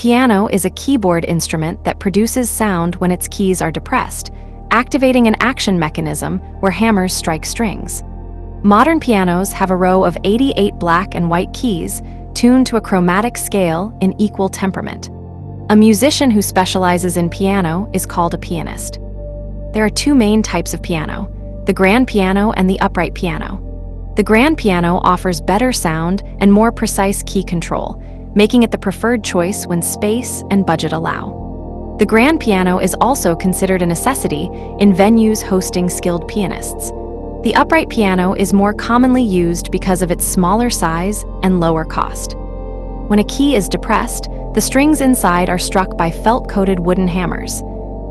piano is a keyboard instrument that produces sound when its keys are depressed, activating an action mechanism where hammers strike strings. Modern pianos have a row of 88 black and white keys tuned to a chromatic scale in equal temperament. A musician who specializes in piano is called a pianist. There are two main types of piano: the grand piano and the upright piano. The grand piano offers better sound and more precise key control, making it the preferred choice when space and budget allow. The grand piano is also considered a necessity in venues hosting skilled pianists. The upright piano is more commonly used because of its smaller size and lower cost. When a key is depressed, the strings inside are struck by felt-coated wooden hammers.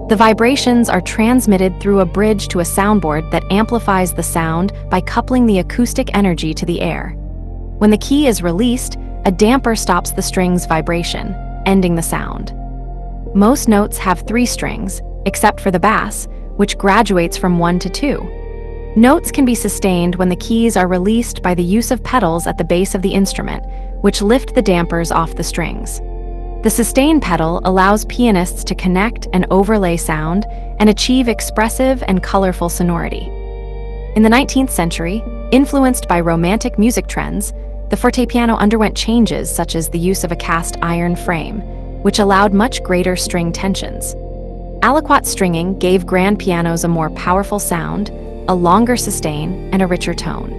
The vibrations are transmitted through a bridge to a soundboard that amplifies the sound by coupling the acoustic energy to the air. When the key is released, a damper stops the string's vibration, ending the sound. Most notes have 3 strings, except for the bass, which graduates from 1 to 2. Notes can be sustained when the keys are released by the use of pedals at the base of the instrument, which lift the dampers off the strings. The sustain pedal allows pianists to connect and overlay sound and achieve expressive and colorful sonority. In the 19th century, influenced by Romantic music trends, the fortepiano underwent changes such as the use of a cast iron frame, which allowed much greater string tensions. Aliquot stringing gave grand pianos a more powerful sound, a longer sustain, and a richer tone.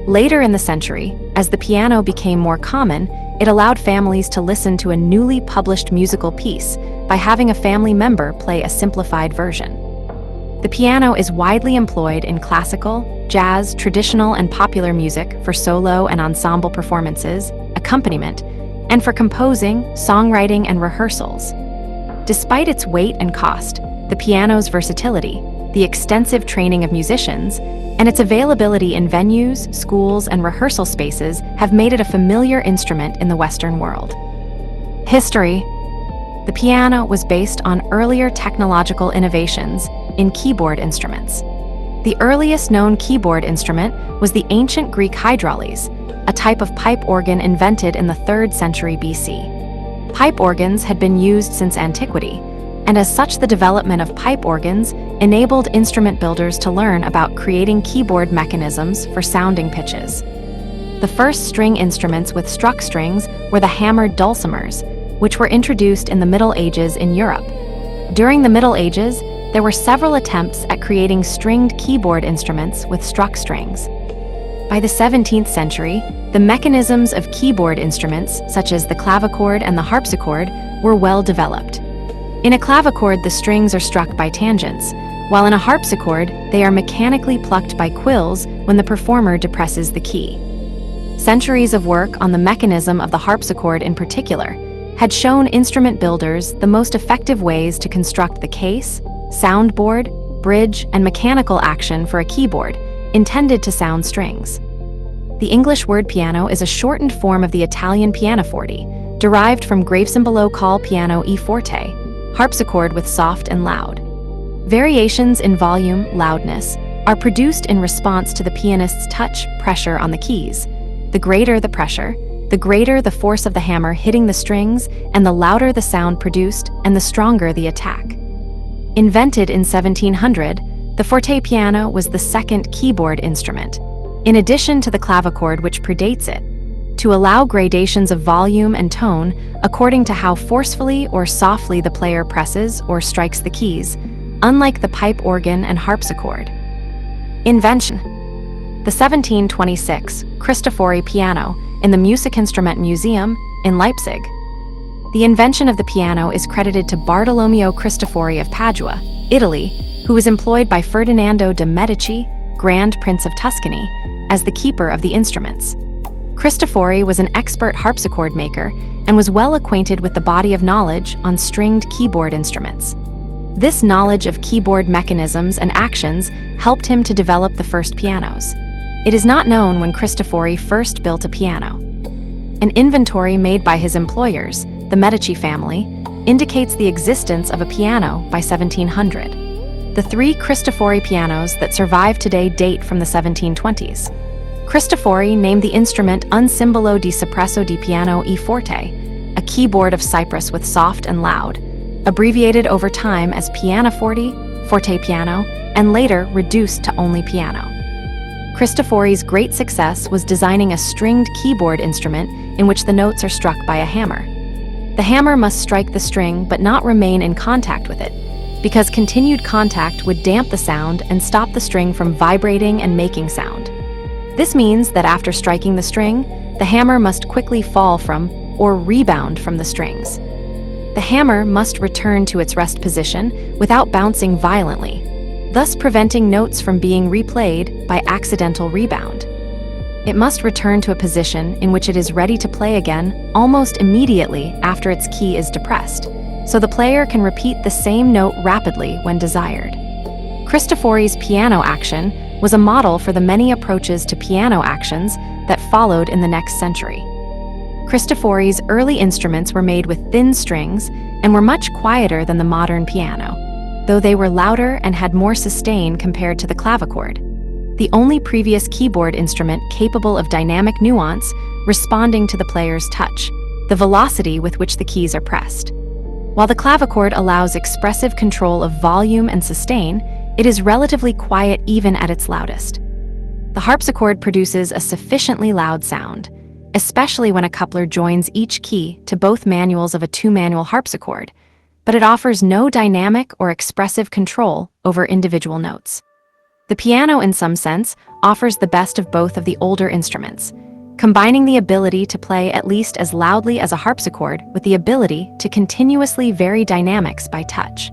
Later in the century, as the piano became more common, it allowed families to listen to a newly published musical piece by having a family member play a simplified version. The piano is widely employed in classical, jazz, traditional, and popular music for solo and ensemble performances, accompaniment, and for composing, songwriting, and rehearsals. Despite its weight and cost, the piano's versatility, the extensive training of musicians, and its availability in venues, schools, and rehearsal spaces have made it a familiar instrument in the Western world. History. The piano was based on earlier technological innovations in keyboard instruments. The earliest known keyboard instrument was the ancient Greek hydraules, a type of pipe organ invented in the 3rd century BC. Pipe organs had been used since antiquity, and as such the development of pipe organs enabled instrument builders to learn about creating keyboard mechanisms for sounding pitches. The first string instruments with struck strings were the hammered dulcimers, which were introduced in the Middle Ages in Europe. During the Middle Ages, there were several attempts at creating stringed keyboard instruments with struck strings. By the 17th century, the mechanisms of keyboard instruments, such as the clavichord and the harpsichord, were well developed. In a clavichord, the strings are struck by tangents, while in a harpsichord, they are mechanically plucked by quills when the performer depresses the key. Centuries of work on the mechanism of the harpsichord in particular had shown instrument builders the most effective ways to construct the case, soundboard, bridge, and mechanical action for a keyboard intended to sound strings. The English word piano is a shortened form of the Italian pianoforte, derived from gravesymbolo call piano e forte, harpsichord with soft and loud. Variations in volume, loudness, are produced in response to the pianist's touch, pressure on the keys. The greater the pressure, the greater the force of the hammer hitting the strings, and the louder the sound produced, and the stronger the attack. Invented in 1700, the fortepiano was the second keyboard instrument, in addition to the clavichord which predates it, to allow gradations of volume and tone according to how forcefully or softly the player presses or strikes the keys, unlike the pipe organ and harpsichord. Invention. The 1726 Cristofori piano in the Musikinstrument Museum in Leipzig. The invention of the piano is credited to Bartolomeo Cristofori of Padua, Italy, who was employed by Ferdinando de' Medici, Grand Prince of Tuscany, as the keeper of the instruments. Cristofori was an expert harpsichord maker and was well acquainted with the body of knowledge on stringed keyboard instruments. This knowledge of keyboard mechanisms and actions helped him to develop the first pianos. It is not known when Cristofori first built a piano. An inventory made by his employers, the Medici family, indicates the existence of a piano by 1700. The 3 Cristofori pianos that survive today date from the 1720s. Cristofori named the instrument Un simbolo di soppresso di piano e forte, a keyboard of cypress with soft and loud, abbreviated over time as pianoforte, forte piano, and later reduced to only piano. Cristofori's great success was designing a stringed keyboard instrument in which the notes are struck by a hammer. The hammer must strike the string but not remain in contact with it, because continued contact would damp the sound and stop the string from vibrating and making sound. This means that after striking the string, the hammer must quickly fall from or rebound from the strings. The hammer must return to its rest position without bouncing violently, thus preventing notes from being replayed by accidental rebound. It must return to a position in which it is ready to play again almost immediately after its key is depressed, so the player can repeat the same note rapidly when desired. Cristofori's piano action was a model for the many approaches to piano actions that followed in the next century. Cristofori's early instruments were made with thin strings and were much quieter than the modern piano, though they were louder and had more sustain compared to the clavichord, the only previous keyboard instrument capable of dynamic nuance responding to the player's touch, the velocity with which the keys are pressed. While the clavichord allows expressive control of volume and sustain, it is relatively quiet even at its loudest. The harpsichord produces a sufficiently loud sound, especially when a coupler joins each key to both manuals of a two-manual harpsichord, but it offers no dynamic or expressive control over individual notes. The piano, in some sense, offers the best of both of the older instruments, combining the ability to play at least as loudly as a harpsichord with the ability to continuously vary dynamics by touch.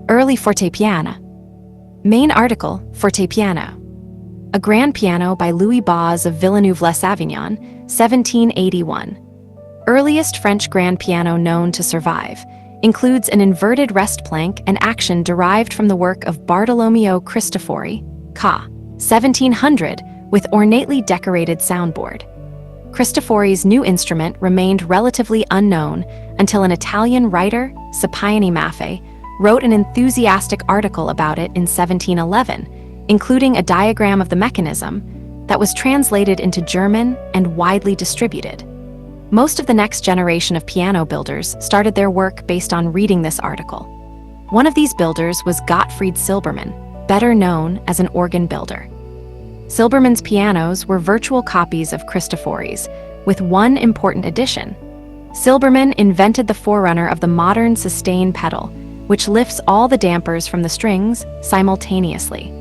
Early fortepiano. Main article, fortepiano. A grand piano by Louis Boz of Villeneuve-les-Avignon, 1781. Earliest French grand piano known to survive, includes an inverted rest plank and action derived from the work of Bartolomeo Cristofori, ca. 1700, with ornately decorated soundboard. Cristofori's new instrument remained relatively unknown until an Italian writer, Scipione Maffei, wrote an enthusiastic article about it in 1711, including a diagram of the mechanism that was translated into German and widely distributed. Most of the next generation of piano builders started their work based on reading this article. One of these builders was Gottfried Silbermann, better known as an organ builder. Silbermann's pianos were virtual copies of Cristofori's, with one important addition. Silbermann invented the forerunner of the modern sustain pedal, which lifts all the dampers from the strings simultaneously.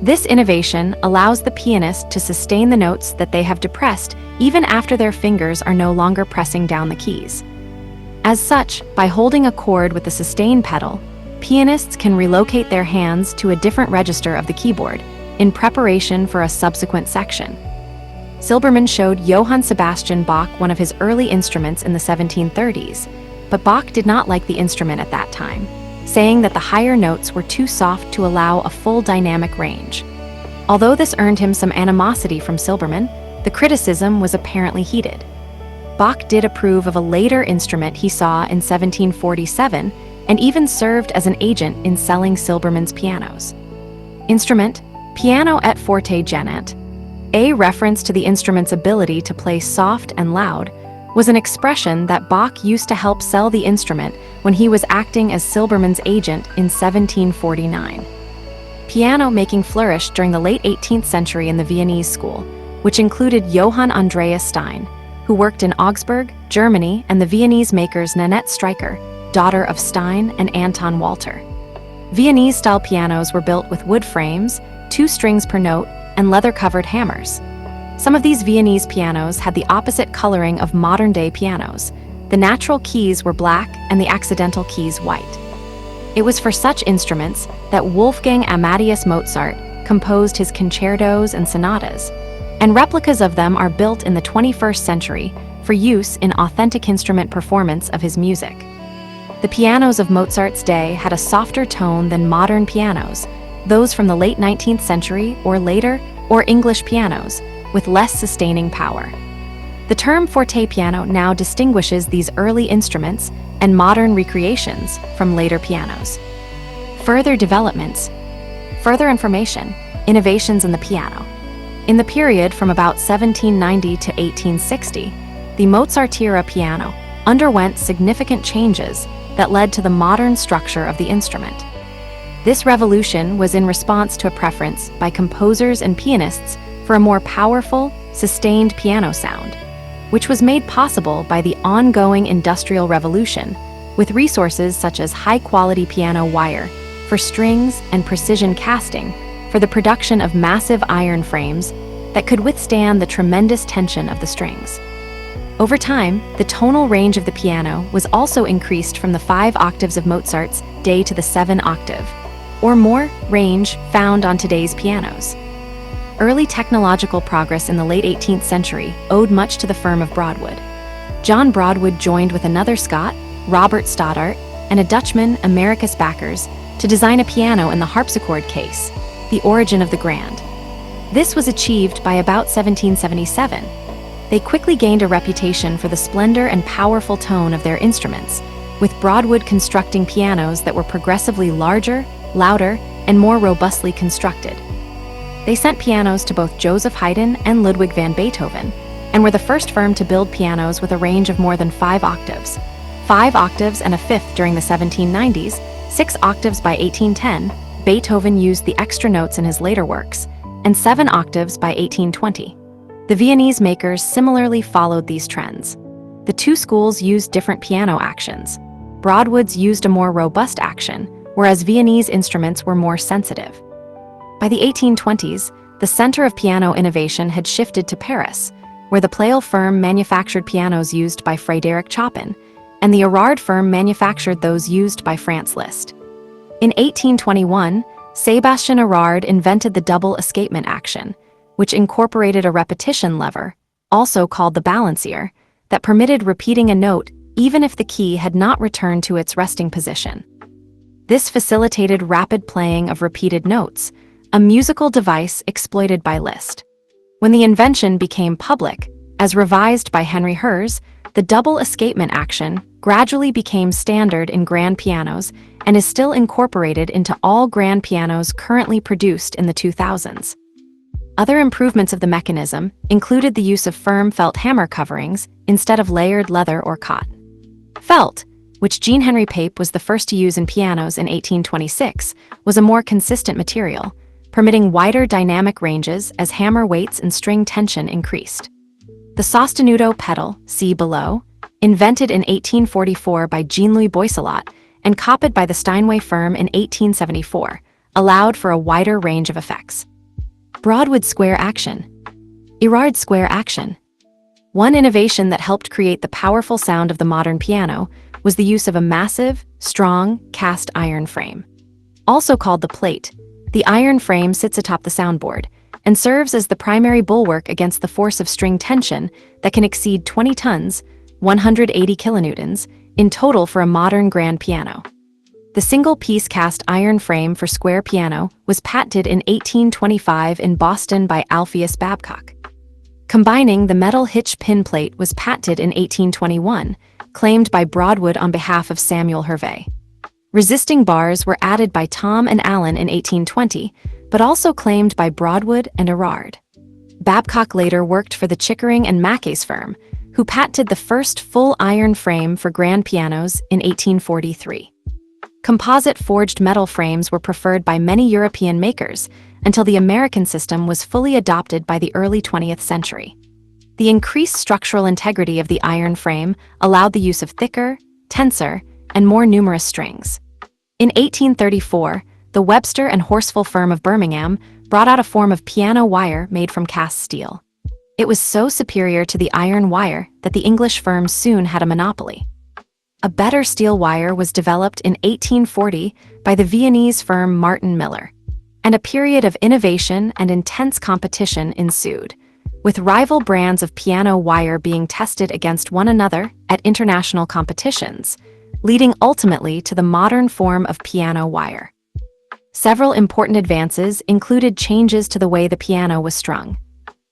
This innovation allows the pianist to sustain the notes that they have depressed even after their fingers are no longer pressing down the keys. As such, by holding a chord with the sustain pedal, pianists can relocate their hands to a different register of the keyboard in preparation for a subsequent section. Silbermann showed Johann Sebastian Bach one of his early instruments in the 1730s, but Bach did not like the instrument at that time, saying that the higher notes were too soft to allow a full dynamic range. Although this earned him some animosity from Silbermann, the criticism was apparently heated. Bach did approve of a later instrument he saw in 1747 and even served as an agent in selling Silbermann's pianos. Instrument, piano et forte genant, a reference to the instrument's ability to play soft and loud, was an expression that Bach used to help sell the instrument when he was acting as Silbermann's agent in 1749. Piano making flourished during the late 18th century in the Viennese school, which included Johann Andreas Stein, who worked in Augsburg, Germany, and the Viennese makers Nanette Streicher, daughter of Stein and Anton Walter. Viennese-style pianos were built with wood frames, 2 strings per note, and leather-covered hammers. Some of these Viennese pianos had the opposite coloring of modern-day pianos. The natural keys were black and the accidental keys white. It was for such instruments that Wolfgang Amadeus Mozart composed his concertos and sonatas, and replicas of them are built in the 21st century for use in authentic instrument performance of his music. The pianos of Mozart's day had a softer tone than modern pianos, those from the late 19th century or later, or English pianos, with less sustaining power. The term fortepiano now distinguishes these early instruments and modern recreations from later pianos. Further developments. Further information. Innovations in the piano. In the period from about 1790 to 1860, the Mozart-era piano, underwent significant changes that led to the modern structure of the instrument. This revolution was in response to a preference by composers and pianists for a more powerful, sustained piano sound, which was made possible by the ongoing Industrial Revolution, with resources such as high-quality piano wire for strings and precision casting for the production of massive iron frames that could withstand the tremendous tension of the strings. Over time, the tonal range of the piano was also increased from the 5 octaves of Mozart's Day to the 7-octave, or more, range found on today's pianos. Early technological progress in the late 18th century owed much to the firm of Broadwood. John Broadwood joined with another Scot, Robert Stoddart, and a Dutchman, Americus Backers, to design a piano in the harpsichord case, the origin of the grand. This was achieved by about 1777. They quickly gained a reputation for the splendor and powerful tone of their instruments, with Broadwood constructing pianos that were progressively larger, louder, and more robustly constructed. They sent pianos to both Joseph Haydn and Ludwig van Beethoven, and were the first firm to build pianos with a range of more than 5 octaves. 5 octaves and a fifth during the 1790s, 6 octaves by 1810, Beethoven used the extra notes in his later works, and 7 octaves by 1820. The Viennese makers similarly followed these trends. The two schools used different piano actions. Broadwood's used a more robust action, whereas Viennese instruments were more sensitive. By the 1820s, the center of piano innovation had shifted to Paris, where the Pleyel firm manufactured pianos used by Frédéric Chopin, and the Erard firm manufactured those used by Franz Liszt. In 1821, Sébastien Erard invented the double escapement action, which incorporated a repetition lever, also called the balancier, that permitted repeating a note even if the key had not returned to its resting position. This facilitated rapid playing of repeated notes, a musical device exploited by Liszt. When the invention became public, as revised by Henry Herz, the double escapement action gradually became standard in grand pianos and is still incorporated into all grand pianos currently produced in the 2000s. Other improvements of the mechanism included the use of firm felt hammer coverings instead of layered leather or cotton. Felt, which Jean-Henri Pape was the first to use in pianos in 1826, was a more consistent material, permitting wider dynamic ranges as hammer weights and string tension increased. The sostenuto pedal, see below, invented in 1844 by Jean-Louis Boisselot and copied by the Steinway firm in 1874, allowed for a wider range of effects. Broadwood square action. Erard square action. One innovation that helped create the powerful sound of the modern piano was the use of a massive, strong, cast iron frame. Also called the plate, the iron frame sits atop the soundboard and serves as the primary bulwark against the force of string tension that can exceed 20 tons, 180 kilonewtons, in total for a modern grand piano. The single-piece cast iron frame for square piano was patented in 1825 in Boston by Alpheus Babcock. Combining the metal hitch pin plate was patented in 1821, claimed by Broadwood on behalf of Samuel Hervé. Resisting bars were added by Tom and Allen in 1820, but also claimed by Broadwood and Erard. Babcock later worked for the Chickering and Mackay's firm, who patented the first full iron frame for grand pianos in 1843. Composite forged metal frames were preferred by many European makers until the American system was fully adopted by the early 20th century. The increased structural integrity of the iron frame allowed the use of thicker, tenser, and more numerous strings. In 1834, the Webster and Horsfall firm of Birmingham brought out a form of piano wire made from cast steel. It was so superior to the iron wire that the English firm soon had a monopoly. A better steel wire was developed in 1840 by the Viennese firm Martin Miller, and a period of innovation and intense competition ensued, with rival brands of piano wire being tested against one another at international competitions, leading ultimately to the modern form of piano wire. Several important advances included changes to the way the piano was strung.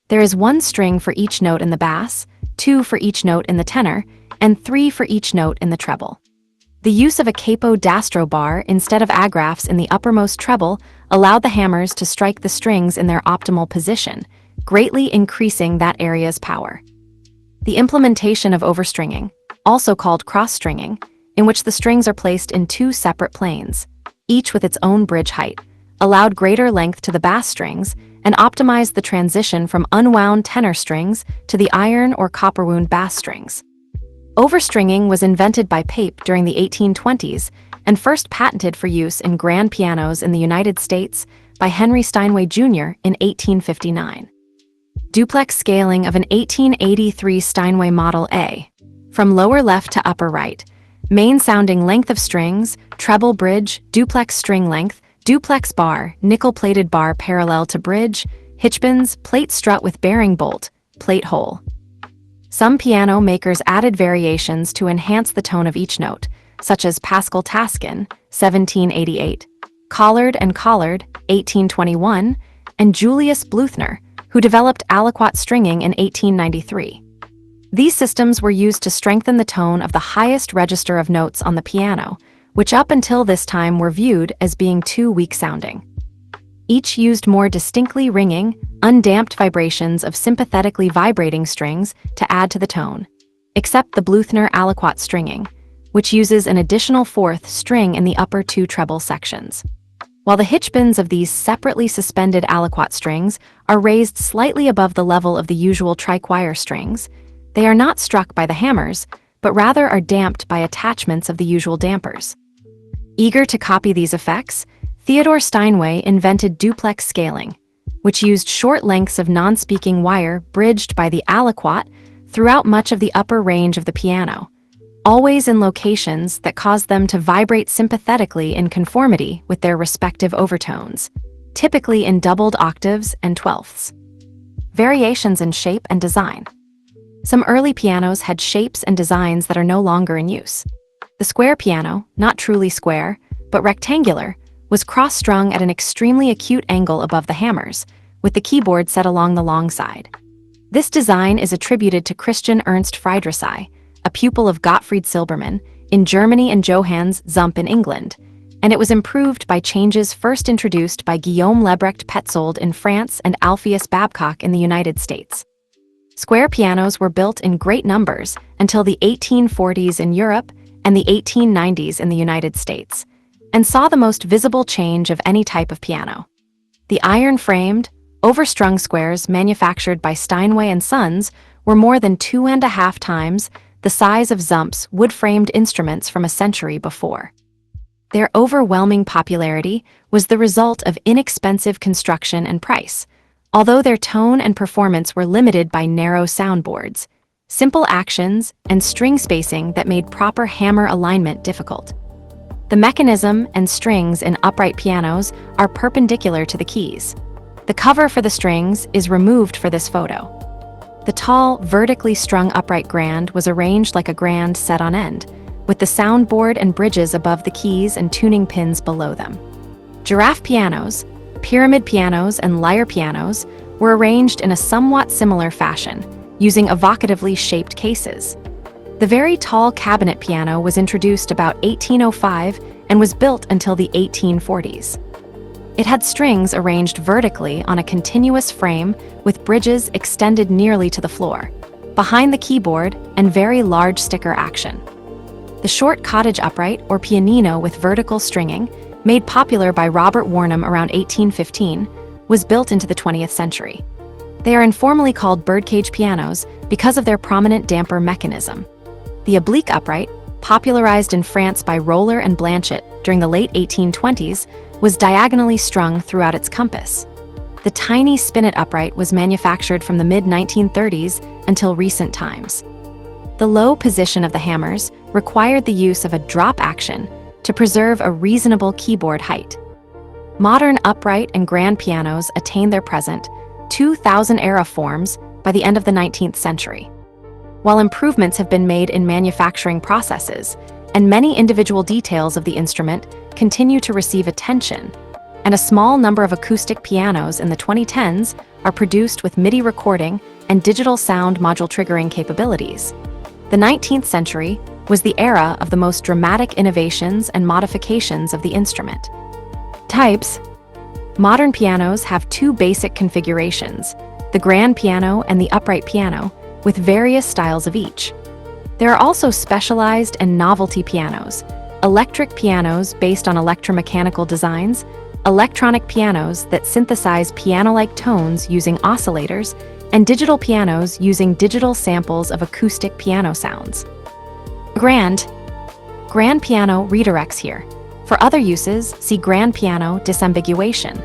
There is 1 string for each note in the bass, 2 for each note in the tenor, and 3 for each note in the treble. The use of a capo-dastro bar instead of agrafes in the uppermost treble allowed the hammers to strike the strings in their optimal position, greatly increasing that area's power. The implementation of overstringing. also called cross-stringing, in which the strings are placed in two separate planes, each with its own bridge height, allowed greater length to the bass strings, and optimized the transition from unwound tenor strings to the iron or copper-wound bass strings. Overstringing was invented by Pape during the 1820s and first patented for use in grand pianos in the United States by Henry Steinway Jr. in 1859. Duplex scaling of an 1883 Steinway Model A. From lower left to upper right. Main sounding length of strings, treble bridge, duplex string length, duplex bar, nickel-plated bar parallel to bridge, hitchbins, plate strut with bearing bolt, plate hole. Some piano makers added variations to enhance the tone of each note, such as Pascal Taskin, 1788, Collard and Collard, 1821, and Julius Bluthner, who developed aliquot stringing in 1893. These systems were used to strengthen the tone of the highest register of notes on the piano, which up until this time were viewed as being too weak-sounding. Each used more distinctly ringing, undamped vibrations of sympathetically vibrating strings to add to the tone, except the Bluthner aliquot stringing, which uses an additional fourth string in the upper two treble sections. While the hitchbins of these separately suspended aliquot strings are raised slightly above the level of the usual triquire strings, they are not struck by the hammers, but rather are damped by attachments of the usual dampers. Eager to copy these effects, Theodore Steinway invented duplex scaling, which used short lengths of non-speaking wire bridged by the aliquot throughout much of the upper range of the piano, always in locations that caused them to vibrate sympathetically in conformity with their respective overtones, typically in doubled octaves and twelfths. Variations in shape and design. Some early pianos had shapes and designs that are no longer in use. The square piano, not truly square, but rectangular, was cross-strung at an extremely acute angle above the hammers, with the keyboard set along the long side. This design is attributed to Christian Ernst Friedrichshain, a pupil of Gottfried Silbermann, in Germany and Johannes Zump in England, and it was improved by changes first introduced by Guillaume Lebrecht Petzold in France and Alpheus Babcock in the United States. Square pianos were built in great numbers until the 1840s in Europe and the 1890s in the United States, and saw the most visible change of any type of piano. The iron-framed, overstrung squares manufactured by Steinway & Sons were more than 2.5 times the size of Zump's wood-framed instruments from a century before. Their overwhelming popularity was the result of inexpensive construction and price, although their tone and performance were limited by narrow soundboards, simple actions, and string spacing that made proper hammer alignment difficult. The mechanism and strings in upright pianos are perpendicular to the keys. The cover for the strings is removed for this photo. The tall, vertically strung upright grand was arranged like a grand set on end, with the soundboard and bridges above the keys and tuning pins below them. Giraffe pianos, pyramid pianos, and lyre pianos were arranged in a somewhat similar fashion, using evocatively shaped cases. The very tall cabinet piano was introduced about 1805 and was built until the 1840s. It had strings arranged vertically on a continuous frame with bridges extended nearly to the floor, behind the keyboard, and very large sticker action. The short cottage upright or pianino with vertical stringing, made popular by Robert Warnham around 1815, was built into the 20th century. They are informally called birdcage pianos because of their prominent damper mechanism. The oblique upright, popularized in France by Roller and Blanchet during the late 1820s, was diagonally strung throughout its compass. The tiny spinet upright was manufactured from the mid-1930s until recent times. The low position of the hammers required the use of a drop action to preserve a reasonable keyboard height. Modern upright and grand pianos attained their present 2000-era forms by the end of the 19th century. While improvements have been made in manufacturing processes, and many individual details of the instrument continue to receive attention, and a small number of acoustic pianos in the 2010s are produced with MIDI recording and digital sound module triggering capabilities, the 19th century was the era of the most dramatic innovations and modifications of the instrument. Types. Modern pianos have two basic configurations, the grand piano and the upright piano, with various styles of each. There are also specialized and novelty pianos, electric pianos based on electromechanical designs, electronic pianos that synthesize piano-like tones using oscillators, and digital pianos using digital samples of acoustic piano sounds. Grand piano redirects here. For other uses, see grand piano disambiguation.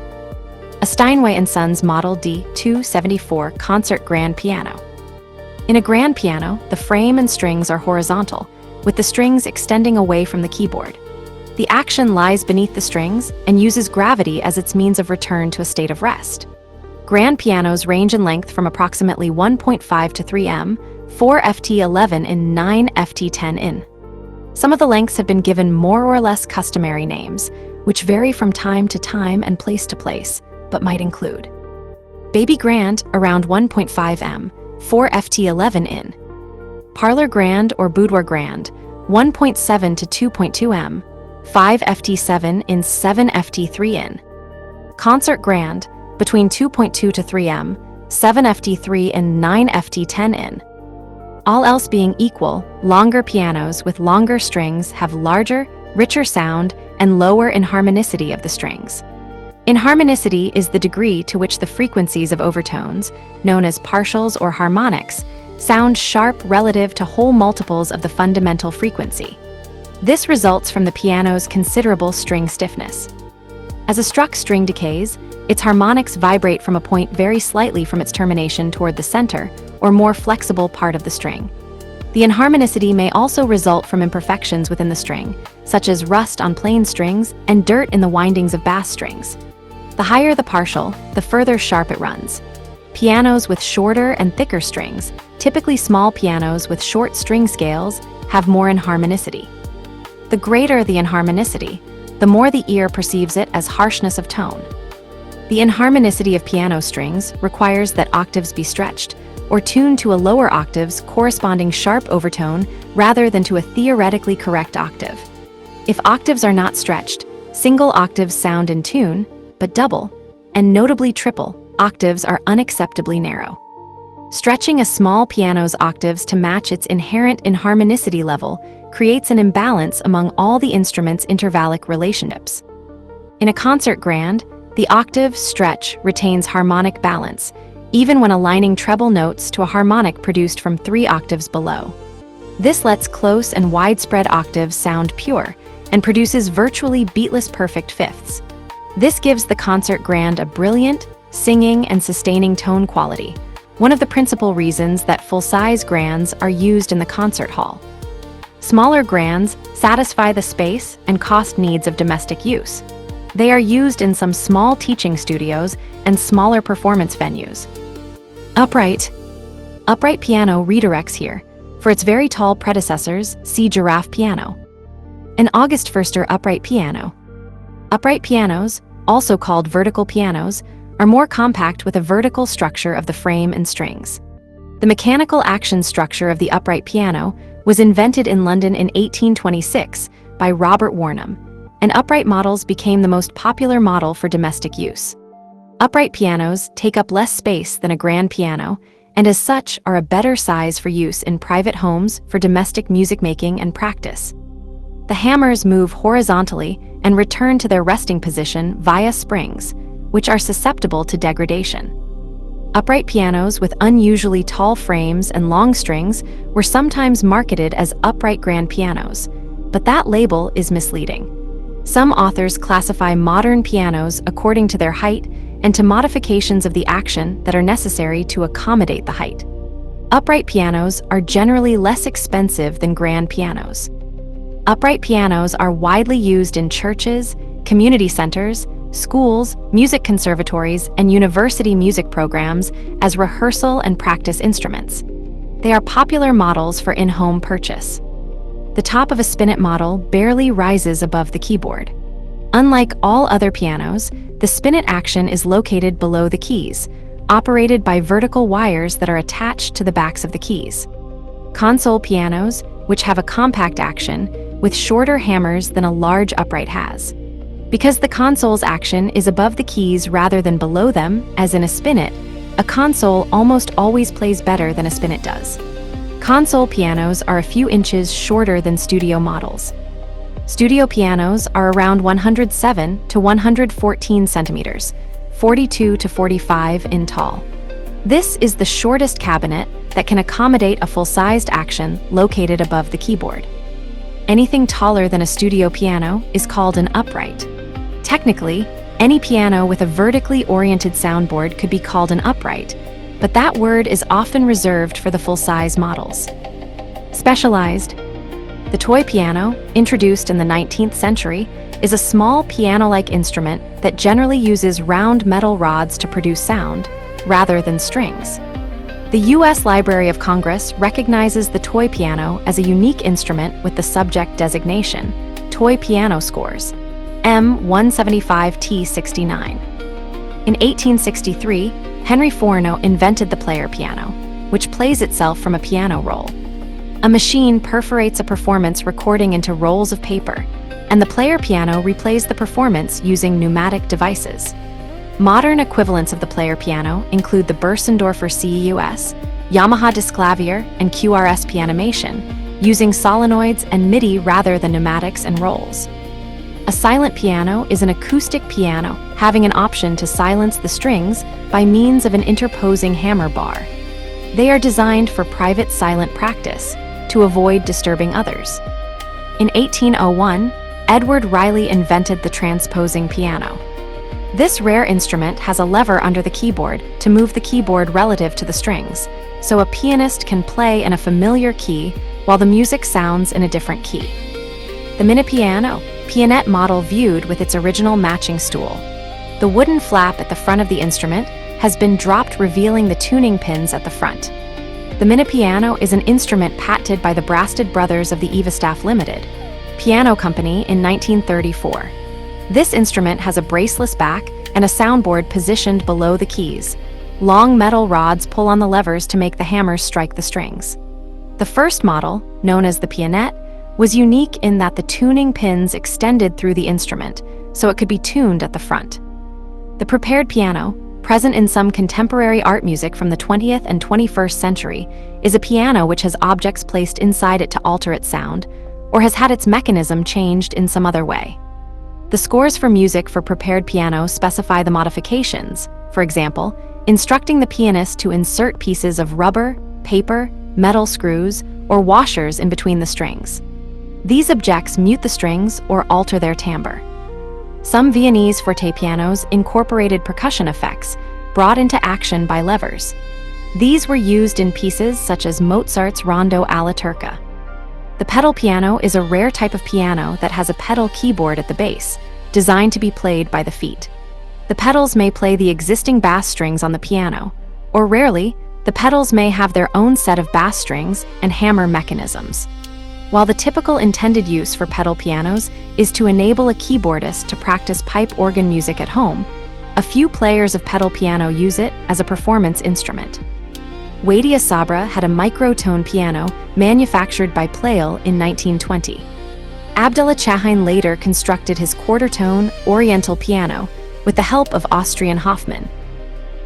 A Steinway & Sons Model D274 concert grand piano. In a grand piano, the frame and strings are horizontal, with the strings extending away from the keyboard. The action lies beneath the strings and uses gravity as its means of return to a state of rest. Grand pianos range in length from approximately 1.5 to 3 m, 4 ft11 in 9 ft10 in. Some of the lengths have been given more or less customary names, which vary from time to time and place to place, but might include Baby Grand, around 1.5 m, 4 ft11 in. Parlor Grand or Boudoir Grand, 1.7 to 2.2 m, 5 ft7 in 7 ft3 in. Concert Grand, between 2.2 to 3 m, 7 ft3 in 9 ft10 in. All else being equal, longer pianos with longer strings have larger, richer sound and lower inharmonicity of the strings. Inharmonicity is the degree to which the frequencies of overtones, known as partials or harmonics, sound sharp relative to whole multiples of the fundamental frequency. This results from the piano's considerable string stiffness. As a struck string decays, its harmonics vibrate from a point very slightly from its termination toward the center, or more flexible part of the string. The inharmonicity may also result from imperfections within the string, such as rust on plain strings and dirt in the windings of bass strings. The higher the partial, the further sharp it runs. Pianos with shorter and thicker strings, typically small pianos with short string scales, have more inharmonicity. The greater the inharmonicity, the more the ear perceives it as harshness of tone. The inharmonicity of piano strings requires that octaves be stretched, or tuned to a lower octave's corresponding sharp overtone rather than to a theoretically correct octave. If octaves are not stretched, single octaves sound in tune, but double, and notably triple, octaves are unacceptably narrow. Stretching a small piano's octaves to match its inherent inharmonicity level creates an imbalance among all the instrument's intervallic relationships. In a concert grand, the octave stretch retains harmonic balance, even when aligning treble notes to a harmonic produced from 3 octaves below. This lets close and widespread octaves sound pure, and produces virtually beatless perfect fifths. This gives the concert grand a brilliant, singing, and sustaining tone quality, one of the principal reasons that full-size grands are used in the concert hall. Smaller grands satisfy the space and cost needs of domestic use. They are used in some small teaching studios and smaller performance venues. Upright piano redirects here. For its very tall predecessors, see giraffe piano. An August Förster upright piano. Upright pianos, also called vertical pianos, are more compact with a vertical structure of the frame and strings. The mechanical action structure of the upright piano was invented in London in 1826 by Robert Warnham, and upright models became the most popular model for domestic use. Upright pianos take up less space than a grand piano, and as such are a better size for use in private homes for domestic music making and practice. The hammers move horizontally and return to their resting position via springs, which are susceptible to degradation. Upright pianos with unusually tall frames and long strings were sometimes marketed as upright grand pianos, but that label is misleading. Some authors classify modern pianos according to their height and to modifications of the action that are necessary to accommodate the height. Upright pianos are generally less expensive than grand pianos. Upright pianos are widely used in churches, community centers, schools, music conservatories, and university music programs as rehearsal and practice instruments. They are popular models for in-home purchase. The top of a spinet model barely rises above the keyboard. Unlike all other pianos, the spinet action is located below the keys, operated by vertical wires that are attached to the backs of the keys. Console pianos, which have a compact action, with shorter hammers than a large upright has. Because the console's action is above the keys rather than below them, as in a spinet, a console almost always plays better than a spinet does. Console pianos are a few inches shorter than studio models. Studio pianos are around 107 to 114 centimeters, 42 to 45 in tall. This is the shortest cabinet that can accommodate a full-sized action located above the keyboard. Anything taller than a studio piano is called an upright. Technically, any piano with a vertically oriented soundboard could be called an upright, but that word is often reserved for the full-size models. Specialized. The toy piano, introduced in the 19th century, is a small piano-like instrument that generally uses round metal rods to produce sound, rather than strings. The U.S. Library of Congress recognizes the toy piano as a unique instrument with the subject designation, Toy Piano Scores, M175T69. In 1863, Henry Forno invented the player piano, which plays itself from a piano roll. A machine perforates a performance recording into rolls of paper, and the player piano replays the performance using pneumatic devices. Modern equivalents of the player piano include the Börsendorfer CEUS, Yamaha Disklavier, and QRS Pianimation, using solenoids and MIDI rather than pneumatics and rolls. A silent piano is an acoustic piano having an option to silence the strings by means of an interposing hammer bar. They are designed for private silent practice to avoid disturbing others. In 1801, Edward Riley invented the transposing piano. This rare instrument has a lever under the keyboard to move the keyboard relative to the strings, so a pianist can play in a familiar key while the music sounds in a different key. The mini piano, pianette model viewed with its original matching stool. The wooden flap at the front of the instrument has been dropped, revealing the tuning pins at the front. The mini piano is an instrument patented by the Brasted Brothers of the Evastaff Limited Piano Company in 1934. This instrument has a braceless back and a soundboard positioned below the keys. Long metal rods pull on the levers to make the hammers strike the strings. The first model, known as the pianette, was unique in that the tuning pins extended through the instrument, so it could be tuned at the front. The prepared piano, present in some contemporary art music from the 20th and 21st century, is a piano which has objects placed inside it to alter its sound, or has had its mechanism changed in some other way. The scores for music for prepared piano specify the modifications, for example, instructing the pianist to insert pieces of rubber, paper, metal screws, or washers in between the strings. These objects mute the strings or alter their timbre. Some Viennese forte pianos incorporated percussion effects, brought into action by levers. These were used in pieces such as Mozart's Rondo alla Turca. The pedal piano is a rare type of piano that has a pedal keyboard at the base, designed to be played by the feet. The pedals may play the existing bass strings on the piano, or rarely, the pedals may have their own set of bass strings and hammer mechanisms. While the typical intended use for pedal pianos is to enable a keyboardist to practice pipe organ music at home, a few players of pedal piano use it as a performance instrument. Wadia Sabra had a microtone piano manufactured by Pleyel in 1920. Abdullah Chahin later constructed his quarter-tone Oriental piano with the help of Austrian Hofmann.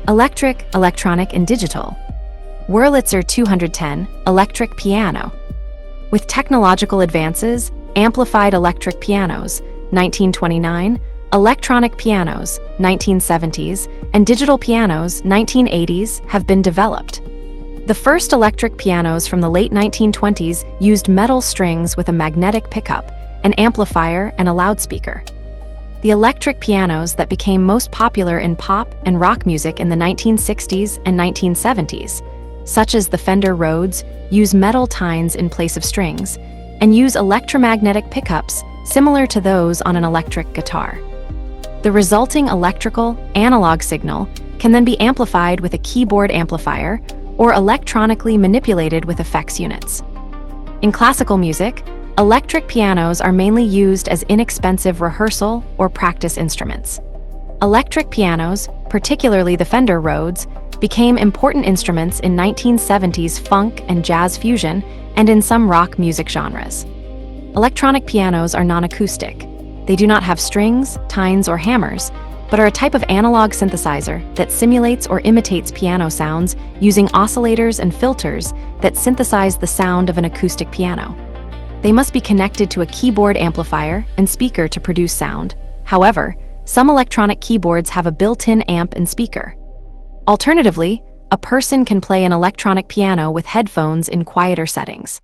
Electric, electronic, and digital. Wurlitzer 210 electric piano. With technological advances, amplified electric pianos, 1929, electronic pianos, 1970s, and digital pianos, 1980s, have been developed. The first electric pianos from the late 1920s used metal strings with a magnetic pickup, an amplifier, and a loudspeaker. The electric pianos that became most popular in pop and rock music in the 1960s and 1970s, such as the Fender Rhodes, use metal tines in place of strings, and use electromagnetic pickups similar to those on an electric guitar. The resulting electrical, analog signal can then be amplified with a keyboard amplifier or electronically manipulated with effects units. In classical music, electric pianos are mainly used as inexpensive rehearsal or practice instruments. Electric pianos, particularly the Fender Rhodes, became important instruments in 1970s funk and jazz fusion and in some rock music genres. Electronic pianos are non-acoustic. They do not have strings, tines, or hammers, but are a type of analog synthesizer that simulates or imitates piano sounds using oscillators and filters that synthesize the sound of an acoustic piano. They must be connected to a keyboard amplifier and speaker to produce sound. However, some electronic keyboards have a built-in amp and speaker. Alternatively, a person can play an electronic piano with headphones in quieter settings.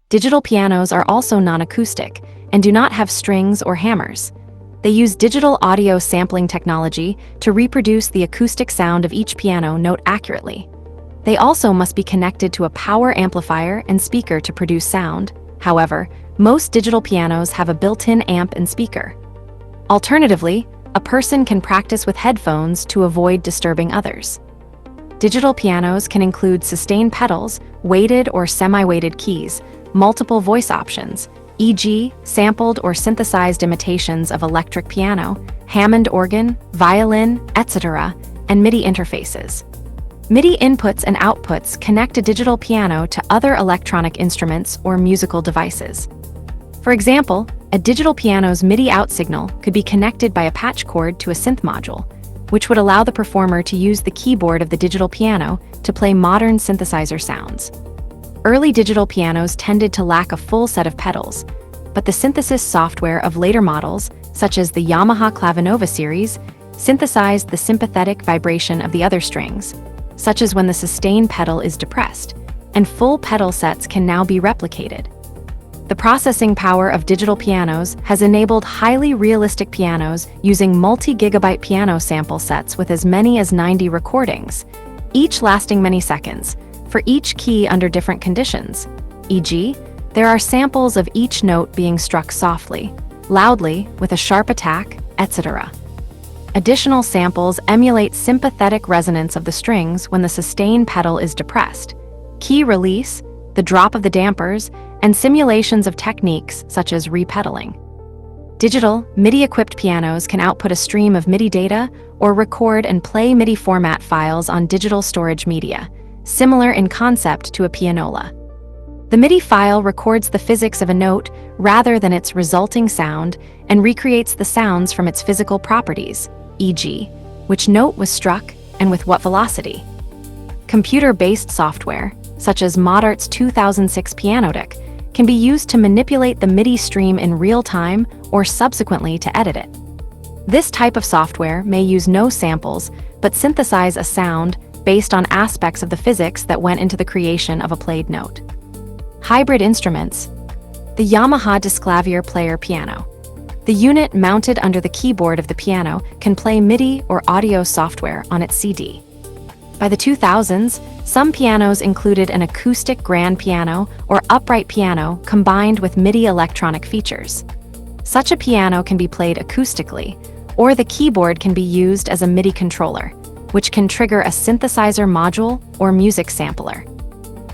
Digital pianos are also non-acoustic and do not have strings or hammers. They use digital audio sampling technology to reproduce the acoustic sound of each piano note accurately. They also must be connected to a power amplifier and speaker to produce sound. However, most digital pianos have a built-in amp and speaker. Alternatively, a person can practice with headphones to avoid disturbing others. Digital pianos can include sustained pedals, weighted or semi-weighted keys, multiple voice options, e.g., sampled or synthesized imitations of electric piano, Hammond organ, violin, etc., and MIDI interfaces. MIDI inputs and outputs connect a digital piano to other electronic instruments or musical devices. For example, a digital piano's MIDI out signal could be connected by a patch cord to a synth module, which would allow the performer to use the keyboard of the digital piano to play modern synthesizer sounds. Early digital pianos tended to lack a full set of pedals, but the synthesis software of later models, such as the Yamaha Clavinova series, synthesized the sympathetic vibration of the other strings, such as when the sustain pedal is depressed, and full pedal sets can now be replicated. The processing power of digital pianos has enabled highly realistic pianos using multi-gigabyte piano sample sets with as many as 90 recordings, each lasting many seconds, for each key under different conditions. E.g., there are samples of each note being struck softly, loudly, with a sharp attack, etc. Additional samples emulate sympathetic resonance of the strings when the sustain pedal is depressed, key release, the drop of the dampers, and simulations of techniques such as repedaling. Digital, MIDI-equipped pianos can output a stream of MIDI data or record and play MIDI format files on digital storage media, similar in concept to a pianola. The MIDI file records the physics of a note rather than its resulting sound and recreates the sounds from its physical properties, e.g., which note was struck and with what velocity. Computer-based software, such as Modart's 2006 Piano Deck, can be used to manipulate the MIDI stream in real time or subsequently to edit it. This type of software may use no samples, but synthesize a sound based on aspects of the physics that went into the creation of a played note. Hybrid instruments. The Yamaha Disclavier Player Piano. The unit mounted under the keyboard of the piano can play MIDI or audio software on its CD. By the 2000s, some pianos included an acoustic grand piano or upright piano combined with MIDI electronic features. Such a piano can be played acoustically, or the keyboard can be used as a MIDI controller, which can trigger a synthesizer module or music sampler.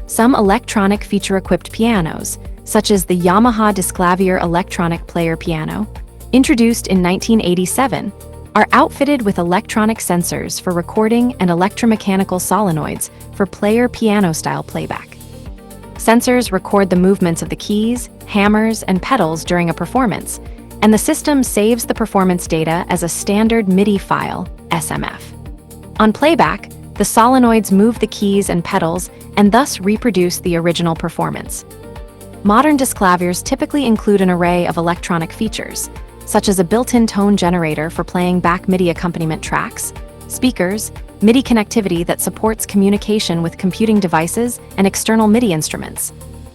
Some electronic feature-equipped pianos, such as the Yamaha Disclavier Electronic Player Piano, introduced in 1987, are outfitted with electronic sensors for recording and electromechanical solenoids for player piano-style playback. Sensors record the movements of the keys, hammers, and pedals during a performance, and the system saves the performance data as a standard MIDI file, SMF. On playback, the solenoids move the keys and pedals and thus reproduce the original performance. Modern Disclaviers typically include an array of electronic features, such as a built-in tone generator for playing back MIDI accompaniment tracks, speakers, MIDI connectivity that supports communication with computing devices and external MIDI instruments,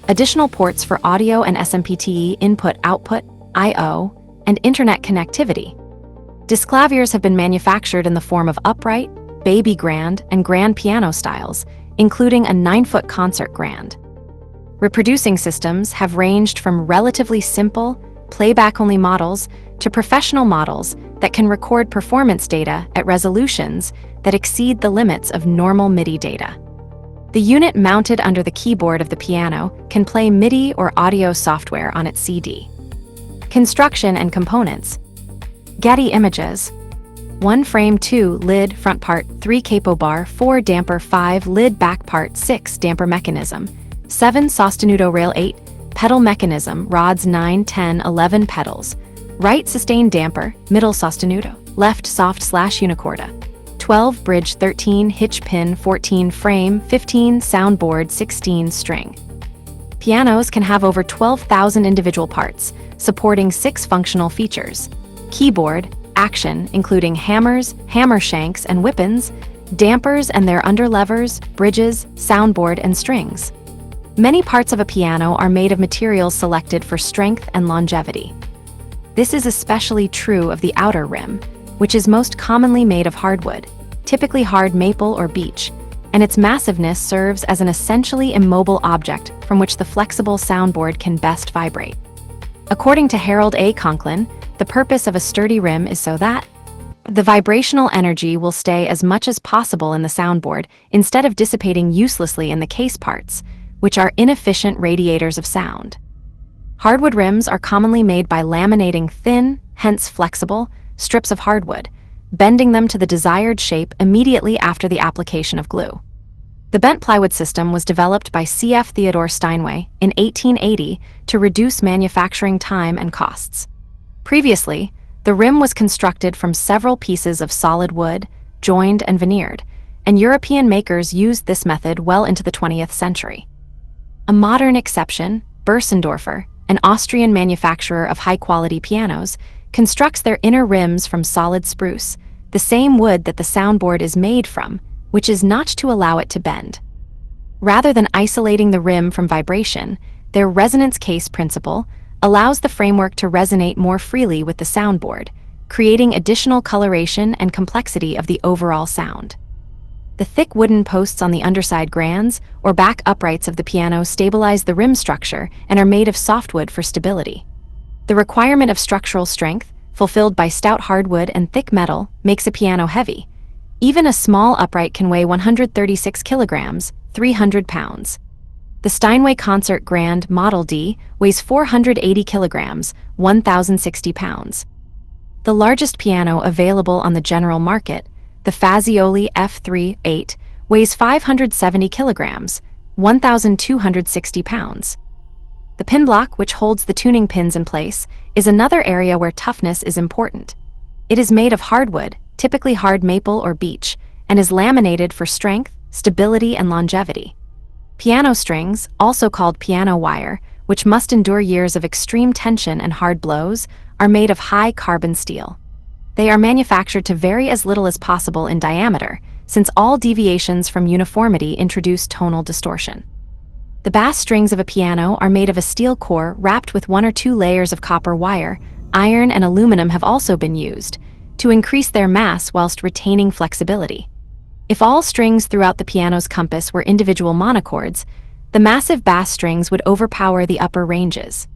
additional ports for audio and SMPTE input-output, I/O, and internet connectivity. Disclaviers have been manufactured in the form of upright, baby grand, and grand piano styles, including a 9-foot concert grand. Reproducing systems have ranged from relatively simple, playback-only models to professional models that can record performance data at resolutions that exceed the limits of normal MIDI data. The unit mounted under the keyboard of the piano can play MIDI or audio software on its CD. Construction and components. Getty Images. 1 frame 2 lid front part 3 capo bar 4 damper 5 lid back part 6 damper mechanism 7 sostenuto rail 8 pedal mechanism rods 9 10 11 pedals right sustain damper middle sostenuto left soft/unicorda. 12 bridge, 13 hitch pin, 14 frame, 15 soundboard, 16 string. Pianos can have over 12,000 individual parts, supporting 6 functional features: keyboard, action, including hammers, hammer shanks, and whippins, dampers and their underlevers, bridges, soundboard, and strings. Many parts of a piano are made of materials selected for strength and longevity. This is especially true of the outer rim, which is most commonly made of hardwood, typically hard maple or beech, and its massiveness serves as an essentially immobile object from which the flexible soundboard can best vibrate. According to Harold A. Conklin, the purpose of a sturdy rim is so that the vibrational energy will stay as much as possible in the soundboard instead of dissipating uselessly in the case parts, which are inefficient radiators of sound. Hardwood rims are commonly made by laminating thin, hence flexible, strips of hardwood, bending them to the desired shape immediately after the application of glue. The bent plywood system was developed by C.F. Theodore Steinway in 1880 to reduce manufacturing time and costs. Previously, the rim was constructed from several pieces of solid wood, joined and veneered, and European makers used this method well into the 20th century. A modern exception, Bersendorfer, an Austrian manufacturer of high-quality pianos, constructs their inner rims from solid spruce, the same wood that the soundboard is made from, which is notched to allow it to bend. Rather than isolating the rim from vibration, their resonance case principle allows the framework to resonate more freely with the soundboard, creating additional coloration and complexity of the overall sound. The thick wooden posts on the underside grands or back uprights of the piano stabilize the rim structure and are made of softwood for stability. The requirement of structural strength, fulfilled by stout hardwood and thick metal, makes a piano heavy. Even a small upright can weigh 136 kilograms, 300 pounds. The Steinway Concert Grand Model D weighs 480 kilograms, 1,060 pounds. The largest piano available on the general market, the Fazioli F3-8, weighs 570 kilograms, 1,260 pounds. The pin block, which holds the tuning pins in place, is another area where toughness is important. It is made of hardwood, typically hard maple or beech, and is laminated for strength, stability, and longevity. Piano strings, also called piano wire, which must endure years of extreme tension and hard blows, are made of high carbon steel. They are manufactured to vary as little as possible in diameter, since all deviations from uniformity introduce tonal distortion. The bass strings of a piano are made of a steel core wrapped with 1 or 2 layers of copper wire. Iron and aluminum have also been used to increase their mass whilst retaining flexibility. If all strings throughout the piano's compass were individual monochords, the massive bass strings would overpower the upper ranges.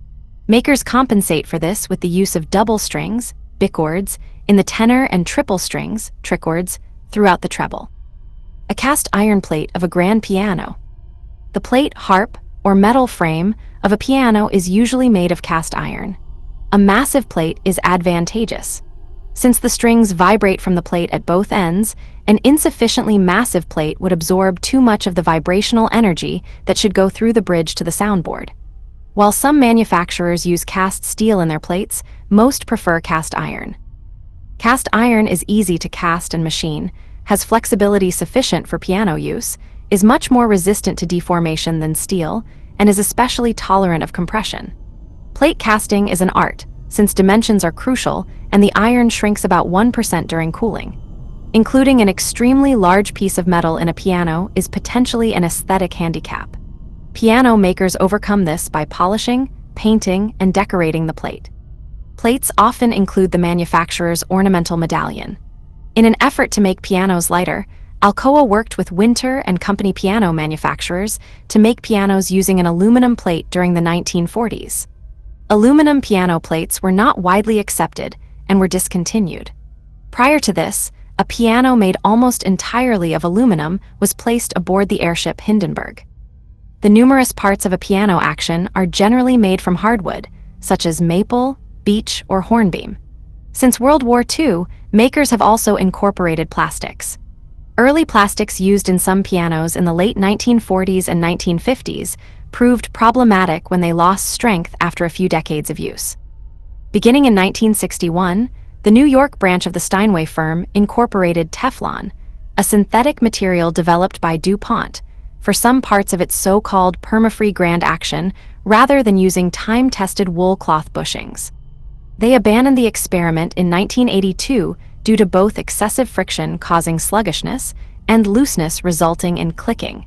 Makers compensate for this with the use of double strings, bichords, in the tenor and triple strings, trichords, throughout the treble. A cast iron plate of a grand piano. The plate, harp, or metal frame of a piano is usually made of cast iron. A massive plate is advantageous. Since the strings vibrate from the plate at both ends, an insufficiently massive plate would absorb too much of the vibrational energy that should go through the bridge to the soundboard. While some manufacturers use cast steel in their plates, most prefer cast iron. Cast iron is easy to cast and machine, has flexibility sufficient for piano use, is much more resistant to deformation than steel, and is especially tolerant of compression. Plate casting is an art, since dimensions are crucial and the iron shrinks about 1% during cooling. Including an extremely large piece of metal in a piano is potentially an aesthetic handicap. Piano makers overcome this by polishing, painting, and decorating the plate. Plates often include the manufacturer's ornamental medallion. In an effort to make pianos lighter, Alcoa worked with Winter and Company piano manufacturers to make pianos using an aluminum plate during the 1940s. Aluminum piano plates were not widely accepted and were discontinued. Prior to this, a piano made almost entirely of aluminum was placed aboard the airship Hindenburg. The numerous parts of a piano action are generally made from hardwood, such as maple, beech, or hornbeam. Since World War II, makers have also incorporated plastics. Early plastics used in some pianos in the late 1940s and 1950s proved problematic when they lost strength after a few decades of use. Beginning in 1961, The New York branch of the Steinway firm incorporated Teflon, a synthetic material developed by DuPont, for some parts of its so-called perma-free grand action rather than using time-tested wool cloth bushings. They abandoned the experiment in 1982 due to both excessive friction causing sluggishness and looseness resulting in clicking.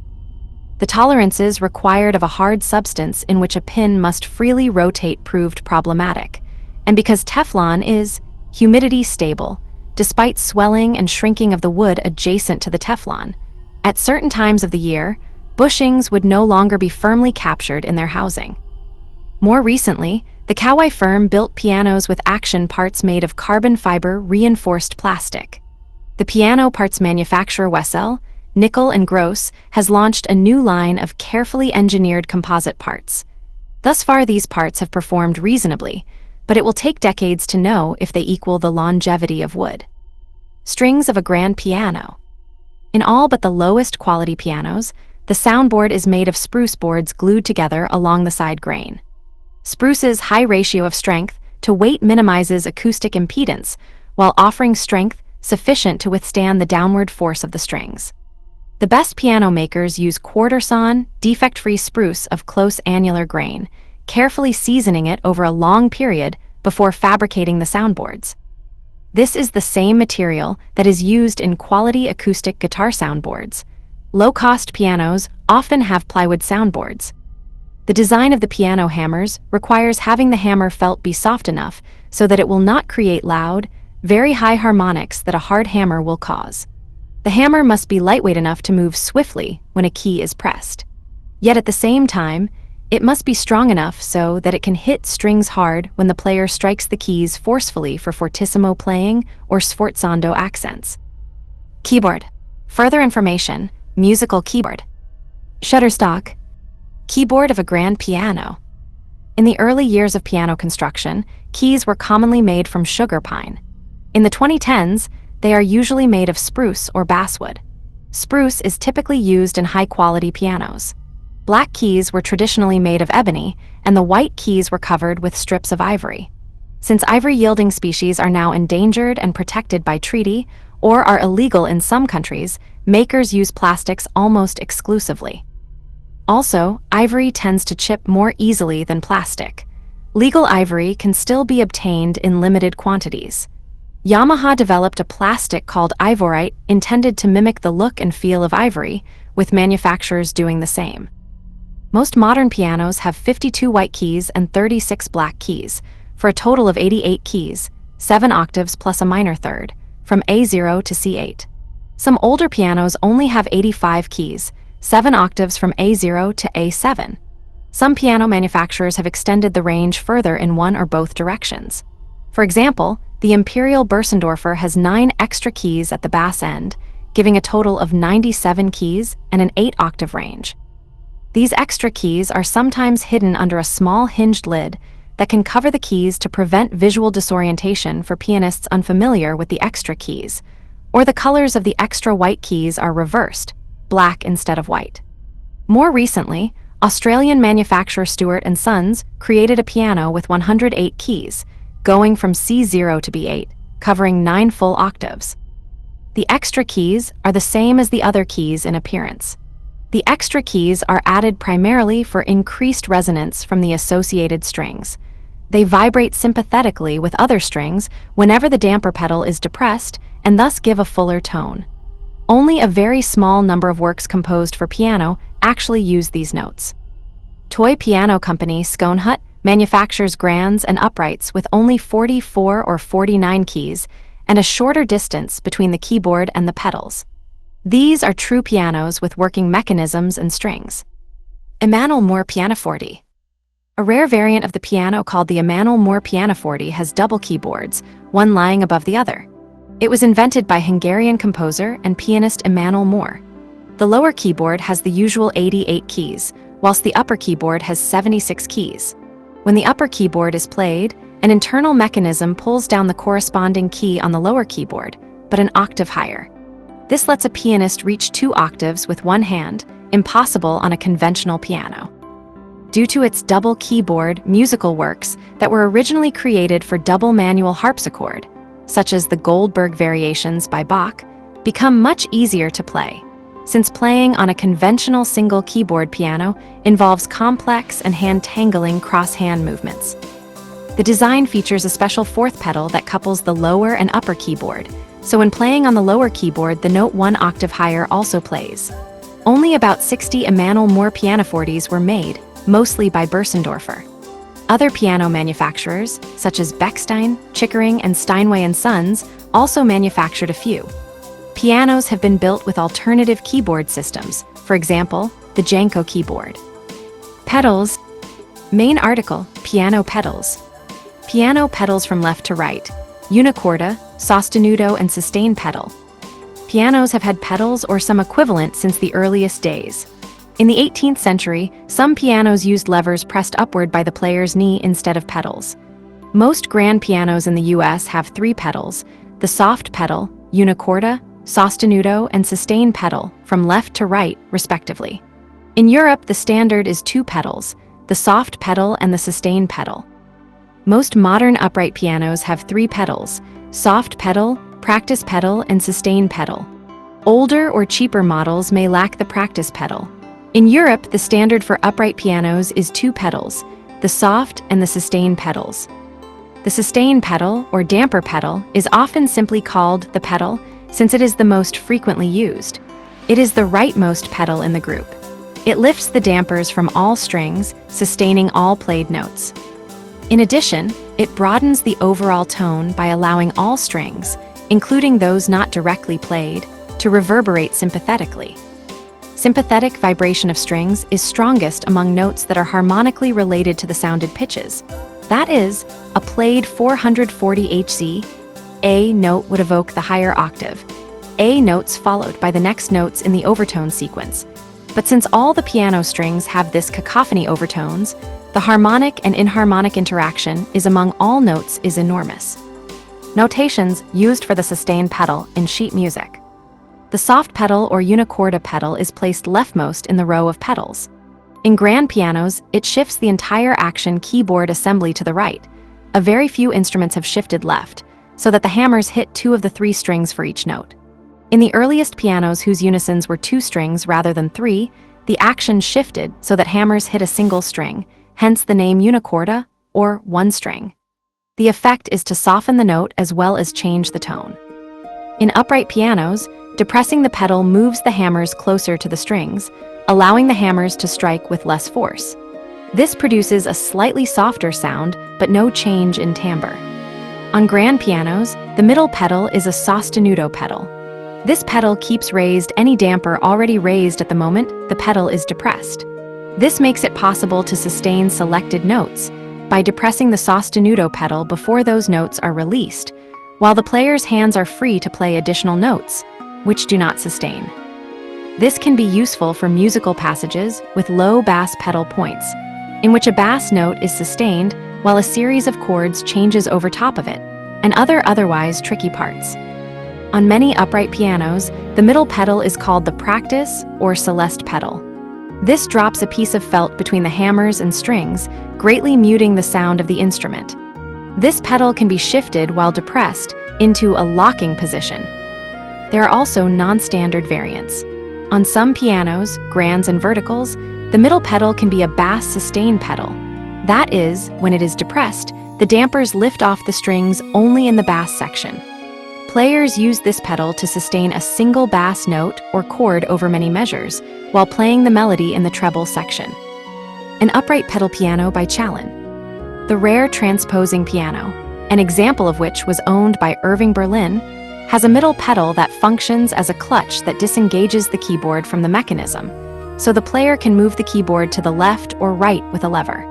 The tolerances required of a hard substance in which a pin must freely rotate proved problematic, and because Teflon is humidity stable, despite swelling and shrinking of the wood adjacent to the Teflon, at certain times of the year, bushings would no longer be firmly captured in their housing. More recently, the Kawai firm built pianos with action parts made of carbon fiber reinforced plastic. The piano parts manufacturer Wessel, Nickel & Gross has launched a new line of carefully engineered composite parts. Thus far, these parts have performed reasonably, but it will take decades to know if they equal the longevity of wood. Strings of a grand piano. In all but the lowest quality pianos, the soundboard is made of spruce boards glued together along the side grain. Spruce's high ratio of strength to weight minimizes acoustic impedance, while offering strength sufficient to withstand the downward force of the strings. The best piano makers use quarter-sawn, defect-free spruce of close annular grain, carefully seasoning it over a long period before fabricating the soundboards. This is the same material that is used in quality acoustic guitar soundboards. Low-cost pianos often have plywood soundboards. The design of the piano hammers requires having the hammer felt be soft enough so that it will not create loud, very high harmonics that a hard hammer will cause. The hammer must be lightweight enough to move swiftly when a key is pressed. Yet at the same time, it must be strong enough so that it can hit strings hard when the player strikes the keys forcefully for fortissimo playing or sforzando accents. Keyboard. Further information: musical keyboard. Shutterstock. Keyboard of a grand piano. In the early years of piano construction, keys were commonly made from sugar pine. In the 2010s, they are usually made of spruce or basswood. Spruce is typically used in high-quality pianos. Black keys were traditionally made of ebony, and the white keys were covered with strips of ivory. Since ivory-yielding species are now endangered and protected by treaty, or are illegal in some countries, makers use plastics almost exclusively. Also, ivory tends to chip more easily than plastic. Legal ivory can still be obtained in limited quantities. Yamaha developed a plastic called ivorite intended to mimic the look and feel of ivory, with manufacturers doing the same. Most modern pianos have 52 white keys and 36 black keys, for a total of 88 keys, 7 octaves plus a minor third, from A0 to C8. Some older pianos only have 85 keys, 7 octaves from A0 to A7. Some piano manufacturers have extended the range further in one or both directions. For example, the Imperial Bersendorfer has 9 extra keys at the bass end, giving a total of 97 keys and an 8-octave range. These extra keys are sometimes hidden under a small hinged lid that can cover the keys to prevent visual disorientation for pianists unfamiliar with the extra keys, or the colors of the extra white keys are reversed, black instead of white. More recently, Australian manufacturer Stewart & Sons created a piano with 108 keys, going from C0 to B8, covering 9 full octaves. The extra keys are the same as the other keys in appearance. The extra keys are added primarily for increased resonance from the associated strings. They vibrate sympathetically with other strings whenever the damper pedal is depressed and thus give a fuller tone. Only a very small number of works composed for piano actually use these notes. Toy piano company Skonehut manufactures grands and uprights with only 44 or 49 keys and a shorter distance between the keyboard and the pedals. These are true pianos with working mechanisms and strings. Emanuel Moore Pianoforte. A rare variant of the piano called the Emanuel Moore Pianoforte has double keyboards, one lying above the other. It was invented by Hungarian composer and pianist Emanuel Moore. The lower keyboard has the usual 88 keys, whilst the upper keyboard has 76 keys. When the upper keyboard is played, an internal mechanism pulls down the corresponding key on the lower keyboard, but an octave higher. This lets a pianist reach 2 octaves with one hand, impossible on a conventional piano. Due to its double keyboard musical works that were originally created for double manual harpsichord, such as the Goldberg variations by Bach, become much easier to play, since playing on a conventional single keyboard piano involves complex and hand-tangling cross-hand movements. The design features a special fourth pedal that couples the lower and upper keyboard, so when playing on the lower keyboard, the note 1 octave higher also plays. Only about 60 Emanuel Moore pianofortes were made, mostly by Bersendorfer. Other piano manufacturers, such as Bechstein, Chickering, and Steinway & Sons, also manufactured a few. Pianos have been built with alternative keyboard systems, for example, the Janko keyboard. Pedals. Main article, piano pedals. Piano pedals from left to right, unicorda, sostenuto, and sustain pedal. Pianos have had pedals or some equivalent since the earliest days. In the 18th century, some pianos used levers pressed upward by the player's knee instead of pedals. Most grand pianos in the US have 3 pedals: the soft pedal, unicorda, sostenuto, and sustain pedal, from left to right, respectively. In Europe, the standard is 2 pedals, the soft pedal and the sustain pedal. Most modern upright pianos have 3 pedals: soft pedal, practice pedal, and sustain pedal. Older or cheaper models may lack the practice pedal. In Europe, the standard for upright pianos is 2 pedals, the soft and the sustain pedals. The sustain pedal, or damper pedal, is often simply called the pedal, since it is the most frequently used. It is the rightmost pedal in the group. It lifts the dampers from all strings, sustaining all played notes. In addition, it broadens the overall tone by allowing all strings, including those not directly played, to reverberate sympathetically. Sympathetic vibration of strings is strongest among notes that are harmonically related to the sounded pitches. That is, a played 440 Hz, A note would evoke the higher octave, A notes followed by the next notes in the overtone sequence. But since all the piano strings have this cacophony overtones, the harmonic and inharmonic interaction is among all notes is enormous. Notations used for the sustain pedal in sheet music. The soft pedal or unicorda pedal is placed leftmost in the row of pedals. In grand pianos, it shifts the entire action keyboard assembly to the right. A very few instruments have shifted left, so that the hammers hit 2 of the 3 strings for each note. In the earliest pianos whose unisons were 2 strings rather than 3, the action shifted so that hammers hit a single string, hence the name unicorda, or one string. The effect is to soften the note as well as change the tone. In upright pianos, depressing the pedal moves the hammers closer to the strings, allowing the hammers to strike with less force. This produces a slightly softer sound, but no change in timbre. On grand pianos, the middle pedal is a sostenuto pedal. This pedal keeps raised any damper already raised at the moment the pedal is depressed. This makes it possible to sustain selected notes by depressing the sostenuto pedal before those notes are released, while the player's hands are free to play additional notes, which do not sustain. This can be useful for musical passages with low bass pedal points, in which a bass note is sustained while a series of chords changes over top of it, and otherwise tricky parts. On many upright pianos, the middle pedal is called the practice or celeste pedal. This drops a piece of felt between the hammers and strings, greatly muting the sound of the instrument. This pedal can be shifted while depressed into a locking position. There are also non-standard variants. On some pianos, grands and verticals, the middle pedal can be a bass sustain pedal. That is, when it is depressed, the dampers lift off the strings only in the bass section. Players use this pedal to sustain a single bass note or chord over many measures, while playing the melody in the treble section. An upright pedal piano by Challen. The rare transposing piano, an example of which was owned by Irving Berlin, has a middle pedal that functions as a clutch that disengages the keyboard from the mechanism, so the player can move the keyboard to the left or right with a lever.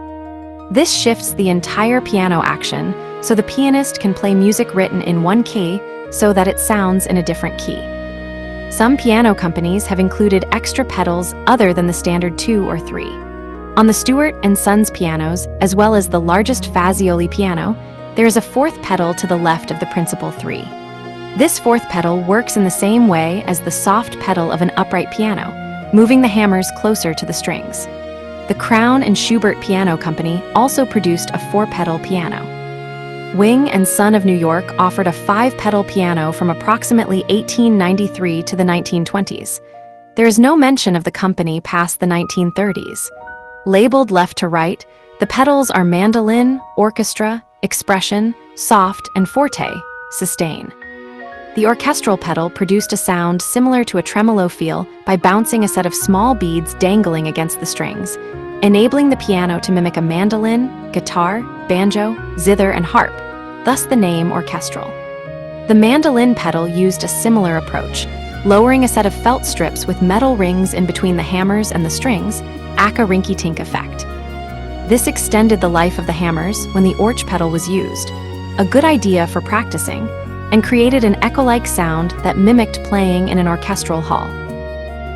This shifts the entire piano action, so the pianist can play music written in one key so that it sounds in a different key. Some piano companies have included extra pedals other than the standard 2 or 3. On the Stewart and Sons pianos, as well as the largest Fazioli piano, there is a fourth pedal to the left of the principal 3. This fourth pedal works in the same way as the soft pedal of an upright piano, moving the hammers closer to the strings. The Crown and Schubert Piano Company also produced a 4-pedal piano. Wing and Son of New York offered a 5-pedal piano from approximately 1893 to the 1920s. There is no mention of the company past the 1930s. Labeled left to right, the pedals are mandolin, orchestra, expression, soft, and forte, sustain. The orchestral pedal produced a sound similar to a tremolo feel by bouncing a set of small beads dangling against the strings, enabling the piano to mimic a mandolin, guitar, banjo, zither, and harp, thus the name orchestral. The mandolin pedal used a similar approach, lowering a set of felt strips with metal rings in between the hammers and the strings, aka rinky-tink effect. This extended the life of the hammers when the orch pedal was used, a good idea for practicing, and created an echo-like sound that mimicked playing in an orchestral hall.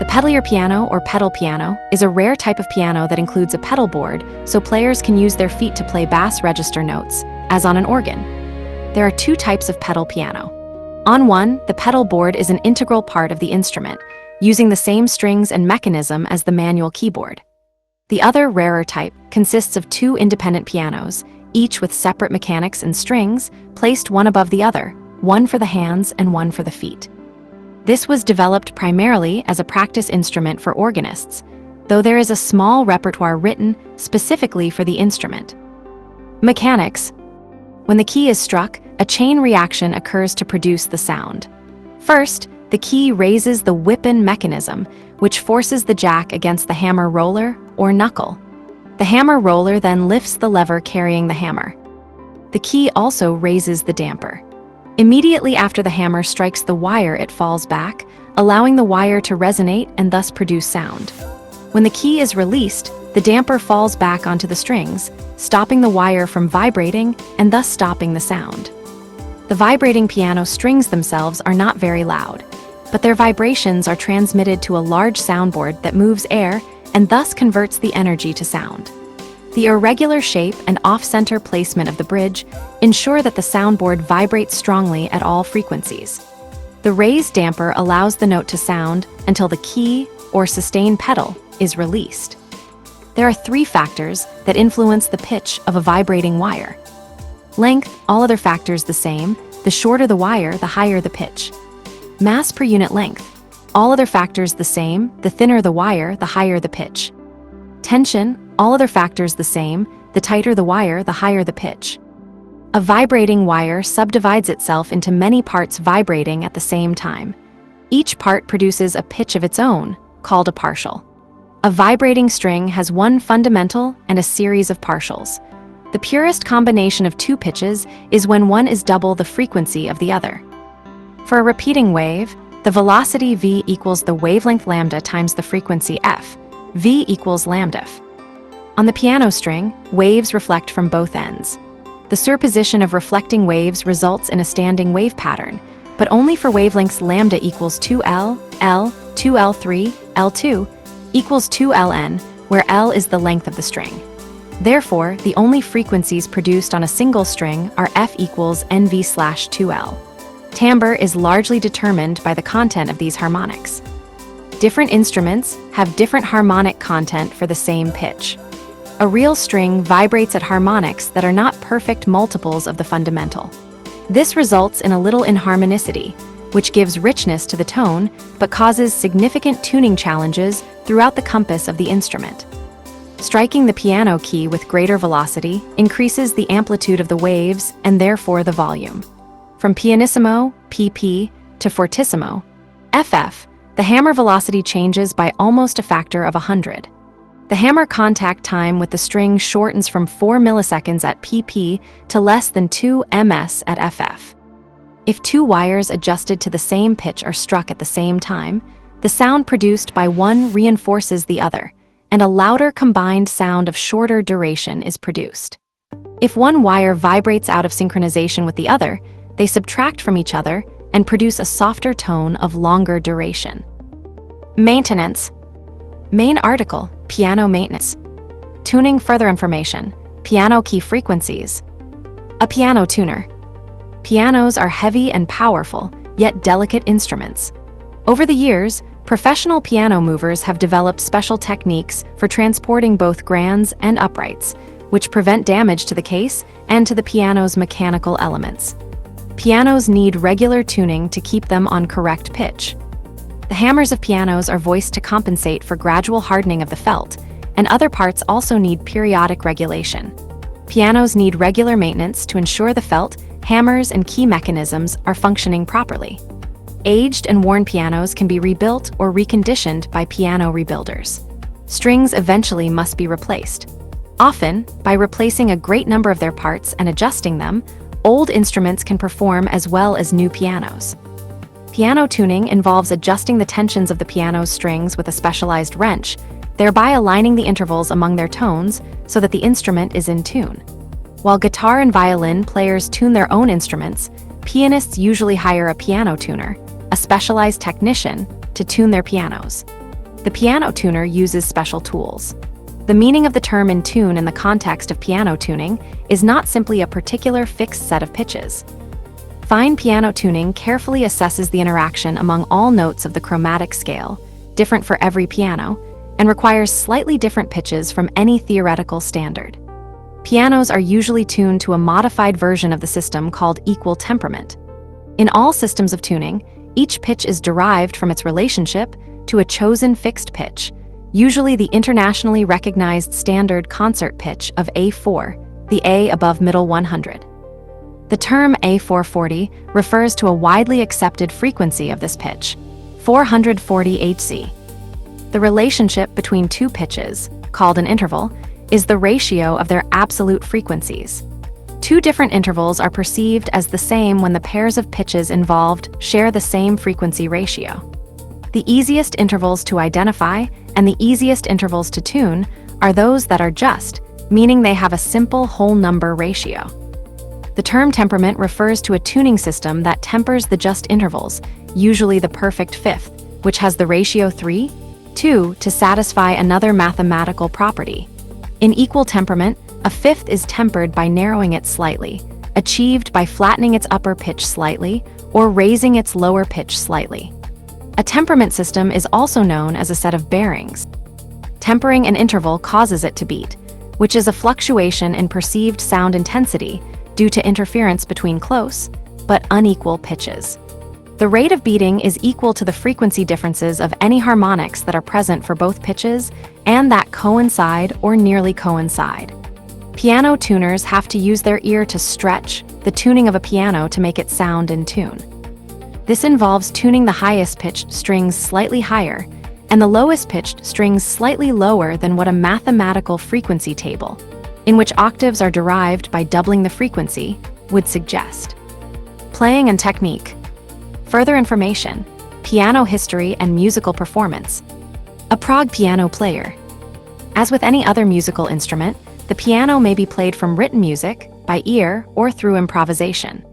The pedalier piano or pedal piano is a rare type of piano that includes a pedal board, so players can use their feet to play bass register notes, as on an organ. There are 2 types of pedal piano. On one, the pedal board is an integral part of the instrument, using the same strings and mechanism as the manual keyboard. The other, rarer type consists of 2 independent pianos, each with separate mechanics and strings, placed one above the other, one for the hands and one for the feet. This was developed primarily as a practice instrument for organists, though there is a small repertoire written specifically for the instrument. Mechanics. When the key is struck, a chain reaction occurs to produce the sound. First, the key raises the whip-in mechanism, which forces the jack against the hammer roller or knuckle. The hammer roller then lifts the lever carrying the hammer. The key also raises the damper. Immediately after the hammer strikes the wire, it falls back, allowing the wire to resonate and thus produce sound. When the key is released, the damper falls back onto the strings, stopping the wire from vibrating and thus stopping the sound. The vibrating piano strings themselves are not very loud, but their vibrations are transmitted to a large soundboard that moves air and thus converts the energy to sound. The irregular shape and off-center placement of the bridge ensure that the soundboard vibrates strongly at all frequencies. The raised damper allows the note to sound until the key or sustain pedal is released. There are 3 factors that influence the pitch of a vibrating wire. Length, all other factors the same. The shorter the wire, the higher the pitch. Mass per unit length, all other factors the same. The thinner the wire, the higher the pitch. Tension, all other factors the same. The tighter the wire, the higher the pitch. A vibrating wire subdivides itself into many parts vibrating at the same time. Each part produces a pitch of its own, called a partial. A vibrating string has one fundamental and a series of partials. The purest combination of 2 pitches is when one is double the frequency of the other. For a repeating wave, the velocity v equals the wavelength lambda times the frequency f. V equals lambda f. On the piano string, waves reflect from both ends. The superposition of reflecting waves results in a standing wave pattern, but only for wavelengths lambda equals 2L, L, 2L3, L2, equals 2Ln, where L is the length of the string. Therefore, the only frequencies produced on a single string are F equals NV/2L. Timbre is largely determined by the content of these harmonics. Different instruments have different harmonic content for the same pitch. A real string vibrates at harmonics that are not perfect multiples of the fundamental. This results in a little inharmonicity, which gives richness to the tone but causes significant tuning challenges throughout the compass of the instrument. Striking the piano key with greater velocity increases the amplitude of the waves and therefore the volume. From pianissimo, PP, to fortissimo, FF, the hammer velocity changes by almost a factor of 100. The hammer contact time with the string shortens from 4 milliseconds at PP to less than 2 ms at FF. If 2 wires adjusted to the same pitch are struck at the same time, the sound produced by one reinforces the other, and a louder combined sound of shorter duration is produced. If one wire vibrates out of synchronization with the other, they subtract from each other and produce a softer tone of longer duration. Maintenance. Main article, piano maintenance. Tuning, further information, piano key frequencies. A piano tuner. Pianos are heavy and powerful, yet delicate instruments. Over the years, professional piano movers have developed special techniques for transporting both grands and uprights, which prevent damage to the case and to the piano's mechanical elements. Pianos need regular tuning to keep them on correct pitch. The hammers of pianos are voiced to compensate for gradual hardening of the felt, and other parts also need periodic regulation. Pianos need regular maintenance to ensure the felt, hammers, and key mechanisms are functioning properly. Aged and worn pianos can be rebuilt or reconditioned by piano rebuilders. Strings eventually must be replaced. Often, by replacing a great number of their parts and adjusting them, old instruments can perform as well as new pianos. Piano tuning involves adjusting the tensions of the piano's strings with a specialized wrench, thereby aligning the intervals among their tones so that the instrument is in tune. While guitar and violin players tune their own instruments, pianists usually hire a piano tuner, a specialized technician, to tune their pianos. The piano tuner uses special tools. The meaning of the term in tune in the context of piano tuning is not simply a particular fixed set of pitches. Fine piano tuning carefully assesses the interaction among all notes of the chromatic scale, different for every piano, and requires slightly different pitches from any theoretical standard. Pianos are usually tuned to a modified version of the system called equal temperament. In all systems of tuning, each pitch is derived from its relationship to a chosen fixed pitch, usually the internationally recognized standard concert pitch of A4, the A above middle 100. The term A440 refers to a widely accepted frequency of this pitch, 440 Hz. The relationship between two pitches, called an interval, is the ratio of their absolute frequencies. Two different intervals are perceived as the same when the pairs of pitches involved share the same frequency ratio. The easiest intervals to identify and the easiest intervals to tune are those that are just, meaning they have a simple whole number ratio. The term temperament refers to a tuning system that tempers the just intervals, usually the perfect fifth, which has the ratio 3:2 to satisfy another mathematical property. In equal temperament, a fifth is tempered by narrowing it slightly, achieved by flattening its upper pitch slightly or raising its lower pitch slightly. A temperament system is also known as a set of bearings. Tempering an interval causes it to beat, which is a fluctuation in perceived sound intensity due to interference between close but unequal pitches. The rate of beating is equal to the frequency differences of any harmonics that are present for both pitches and that coincide or nearly coincide. Piano tuners have to use their ear to stretch the tuning of a piano to make it sound in tune. This involves tuning the highest pitched strings slightly higher and the lowest pitched strings slightly lower than what a mathematical frequency table, in which octaves are derived by doubling the frequency, would suggest. Playing and technique. Further information, piano history and musical performance. A prog piano player. As with any other musical instrument, the piano may be played from written music, by ear, or through improvisation.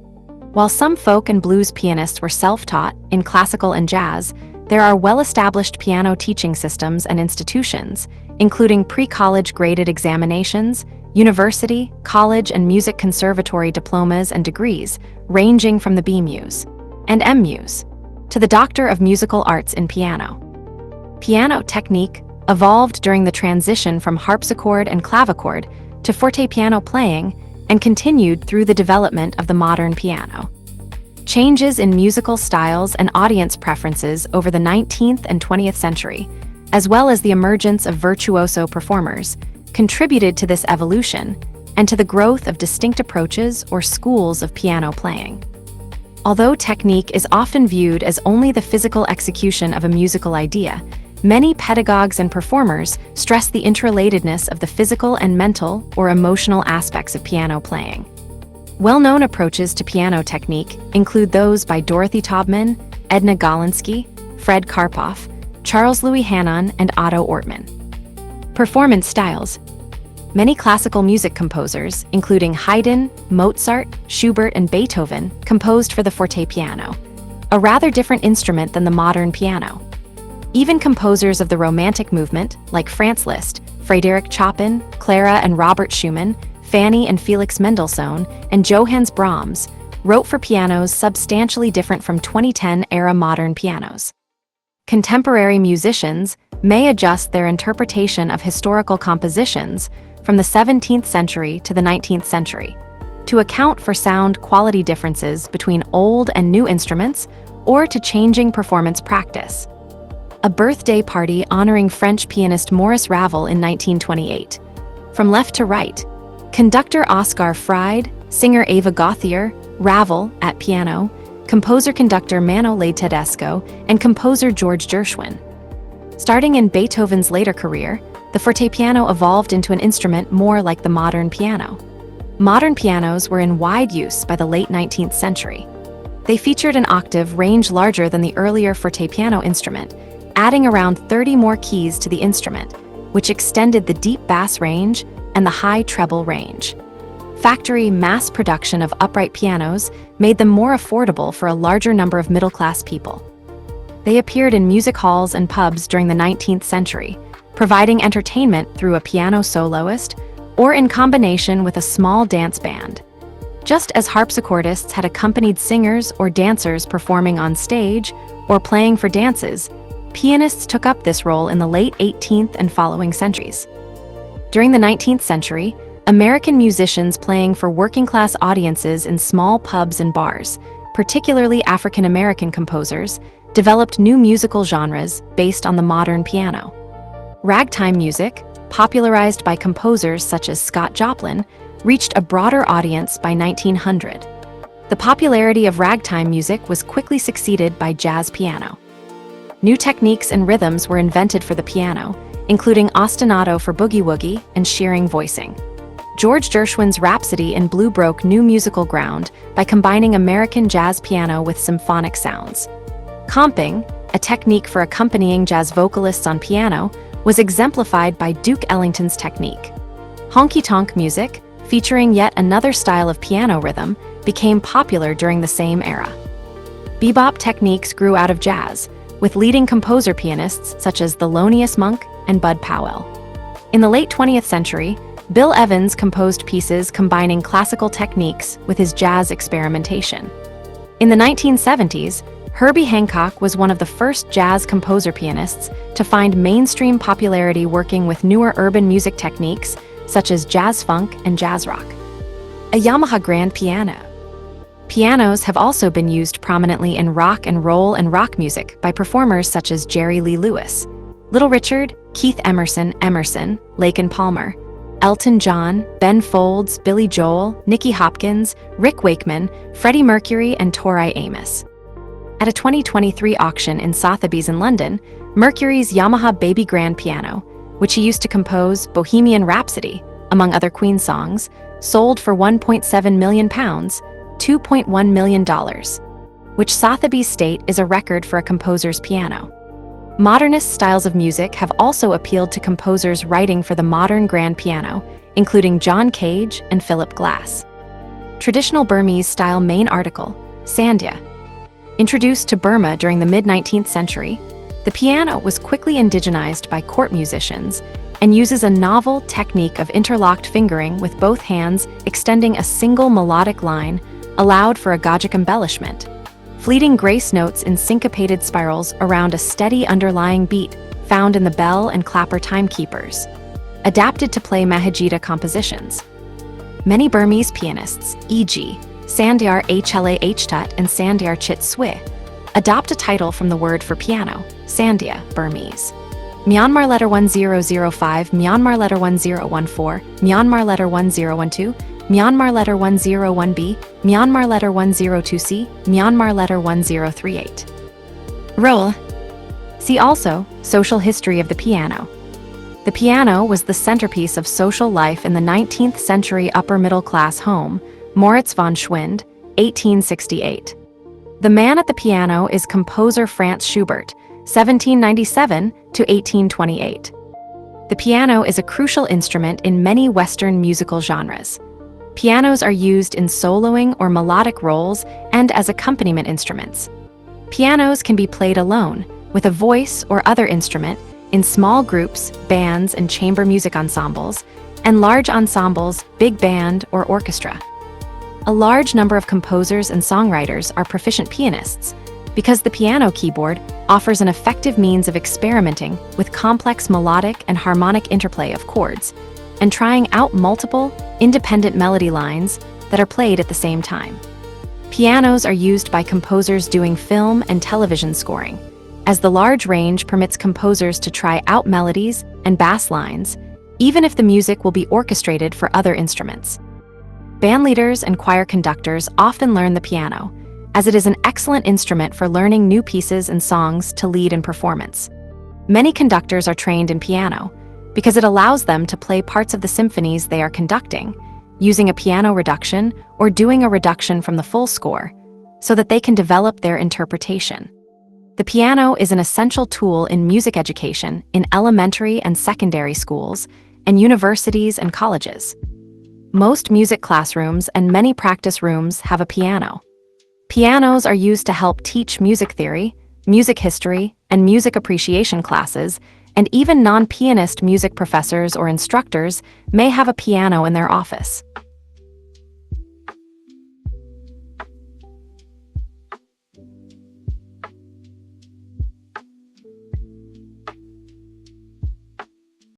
While some folk and blues pianists were self-taught in classical and jazz, there are well-established piano teaching systems and institutions, including pre-college graded examinations, university, college, and music conservatory diplomas and degrees, ranging from the B.Mus and M.Mus to the Doctor of Musical Arts in Piano. Piano technique evolved during the transition from harpsichord and clavichord to fortepiano playing and continued through the development of the modern piano. Changes in musical styles and audience preferences over the 19th and 20th century, as well as the emergence of virtuoso performers, contributed to this evolution and to the growth of distinct approaches or schools of piano playing. Although technique is often viewed as only the physical execution of a musical idea, many pedagogues and performers stress the interrelatedness of the physical and mental or emotional aspects of piano playing. Well-known approaches to piano technique include those by Dorothy Taubman, Edna Galinsky, Fred Karpoff, Charles Louis Hannon, and Otto Ortmann. Performance styles. Many classical music composers, including Haydn, Mozart, Schubert, and Beethoven, composed for the fortepiano, a rather different instrument than the modern piano. Even composers of the Romantic movement, like Franz Liszt, Frédéric Chopin, Clara and Robert Schumann, Fanny and Felix Mendelssohn, and Johannes Brahms, wrote for pianos substantially different from 2010-era modern pianos. Contemporary musicians may adjust their interpretation of historical compositions from the 17th century to the 19th century, to account for sound quality differences between old and new instruments or to changing performance practice. A birthday party honoring French pianist Maurice Ravel in 1928. From left to right, conductor Oscar Freyd, singer Ava Gauthier, Ravel at piano, composer-conductor Manolete Tedesco, and composer George Gershwin. Starting in Beethoven's later career, the fortepiano evolved into an instrument more like the modern piano. Modern pianos were in wide use by the late 19th century. They featured an octave range larger than the earlier fortepiano instrument, adding around 30 more keys to the instrument, which extended the deep bass range and the high treble range. Factory mass production of upright pianos made them more affordable for a larger number of middle-class people. They appeared in music halls and pubs during the 19th century, providing entertainment through a piano soloist or in combination with a small dance band. Just as harpsichordists had accompanied singers or dancers performing on stage or playing for dances, pianists took up this role in the late 18th and following centuries. During the 19th century, American musicians playing for working-class audiences in small pubs and bars, particularly African-American composers, developed new musical genres based on the modern piano. Ragtime music, popularized by composers such as Scott Joplin, reached a broader audience by 1900. The popularity of ragtime music was quickly succeeded by jazz piano. New techniques and rhythms were invented for the piano, including ostinato for boogie-woogie and shearing voicing. George Gershwin's Rhapsody in Blue broke new musical ground by combining American jazz piano with symphonic sounds. Comping, a technique for accompanying jazz vocalists on piano, was exemplified by Duke Ellington's technique. Honky-tonk music, featuring yet another style of piano rhythm, became popular during the same era. Bebop techniques grew out of jazz, with leading composer pianists such as Thelonious Monk and Bud Powell. In the late 20th century, Bill Evans composed pieces combining classical techniques with his jazz experimentation. In the 1970s, Herbie Hancock was one of the first jazz composer pianists to find mainstream popularity working with newer urban music techniques such as jazz funk and jazz rock. A Yamaha grand piano. Pianos have also been used prominently in rock and roll and rock music by performers such as Jerry Lee Lewis, Little Richard, Keith Emerson, Laken Palmer, Elton John, Ben Folds, Billy Joel, Nicky Hopkins, Rick Wakeman, Freddie Mercury, and Tori Amos. At a 2023 auction in Sotheby's in London, Mercury's Yamaha Baby Grand Piano, which he used to compose Bohemian Rhapsody, among other Queen songs, sold for £1.7 million, $2.1 million, which Sotheby's state is a record for a composer's piano. Modernist styles of music have also appealed to composers writing for the modern grand piano, including John Cage and Philip Glass. Traditional Burmese-style main article, Sandhya. Introduced to Burma during the mid-19th century, the piano was quickly indigenized by court musicians and uses a novel technique of interlocked fingering with both hands extending a single melodic line, allowed for a agogic embellishment. Fleeting grace notes in syncopated spirals around a steady underlying beat found in the bell and clapper timekeepers. Adapted to play Mahajita compositions. Many Burmese pianists, e.g., Sandhyar Hla Htut and Sandhyar Chit Swi, adopt a title from the word for piano, Sandhya, Burmese. Myanmar letter 1005, Myanmar letter 1014, Myanmar letter 1012, Myanmar letter 101B, Myanmar letter 102C, Myanmar letter 1038. Role. See also, Social history of the piano. The piano was the centerpiece of social life in the 19th century upper-middle-class home, Moritz von Schwind, 1868. The man at the piano is composer Franz Schubert, 1797 to 1828. The piano is a crucial instrument in many Western musical genres. Pianos are used in soloing or melodic roles and as accompaniment instruments. Pianos can be played alone, with a voice or other instrument, in small groups, bands, and chamber music ensembles, and large ensembles, big band, or orchestra. A large number of composers and songwriters are proficient pianists, because the piano keyboard offers an effective means of experimenting with complex melodic and harmonic interplay of chords, and trying out multiple, independent melody lines that are played at the same time. Pianos are used by composers doing film and television scoring, as the large range permits composers to try out melodies and bass lines, even if the music will be orchestrated for other instruments. Bandleaders and choir conductors often learn the piano, as it is an excellent instrument for learning new pieces and songs to lead in performance. Many conductors are trained in piano because it allows them to play parts of the symphonies they are conducting, using a piano reduction or doing a reduction from the full score, so that they can develop their interpretation. The piano is an essential tool in music education in elementary and secondary schools, and universities and colleges. Most music classrooms and many practice rooms have a piano. Pianos are used to help teach music theory, music history, and music appreciation classes, and even non-pianist music professors or instructors may have a piano in their office.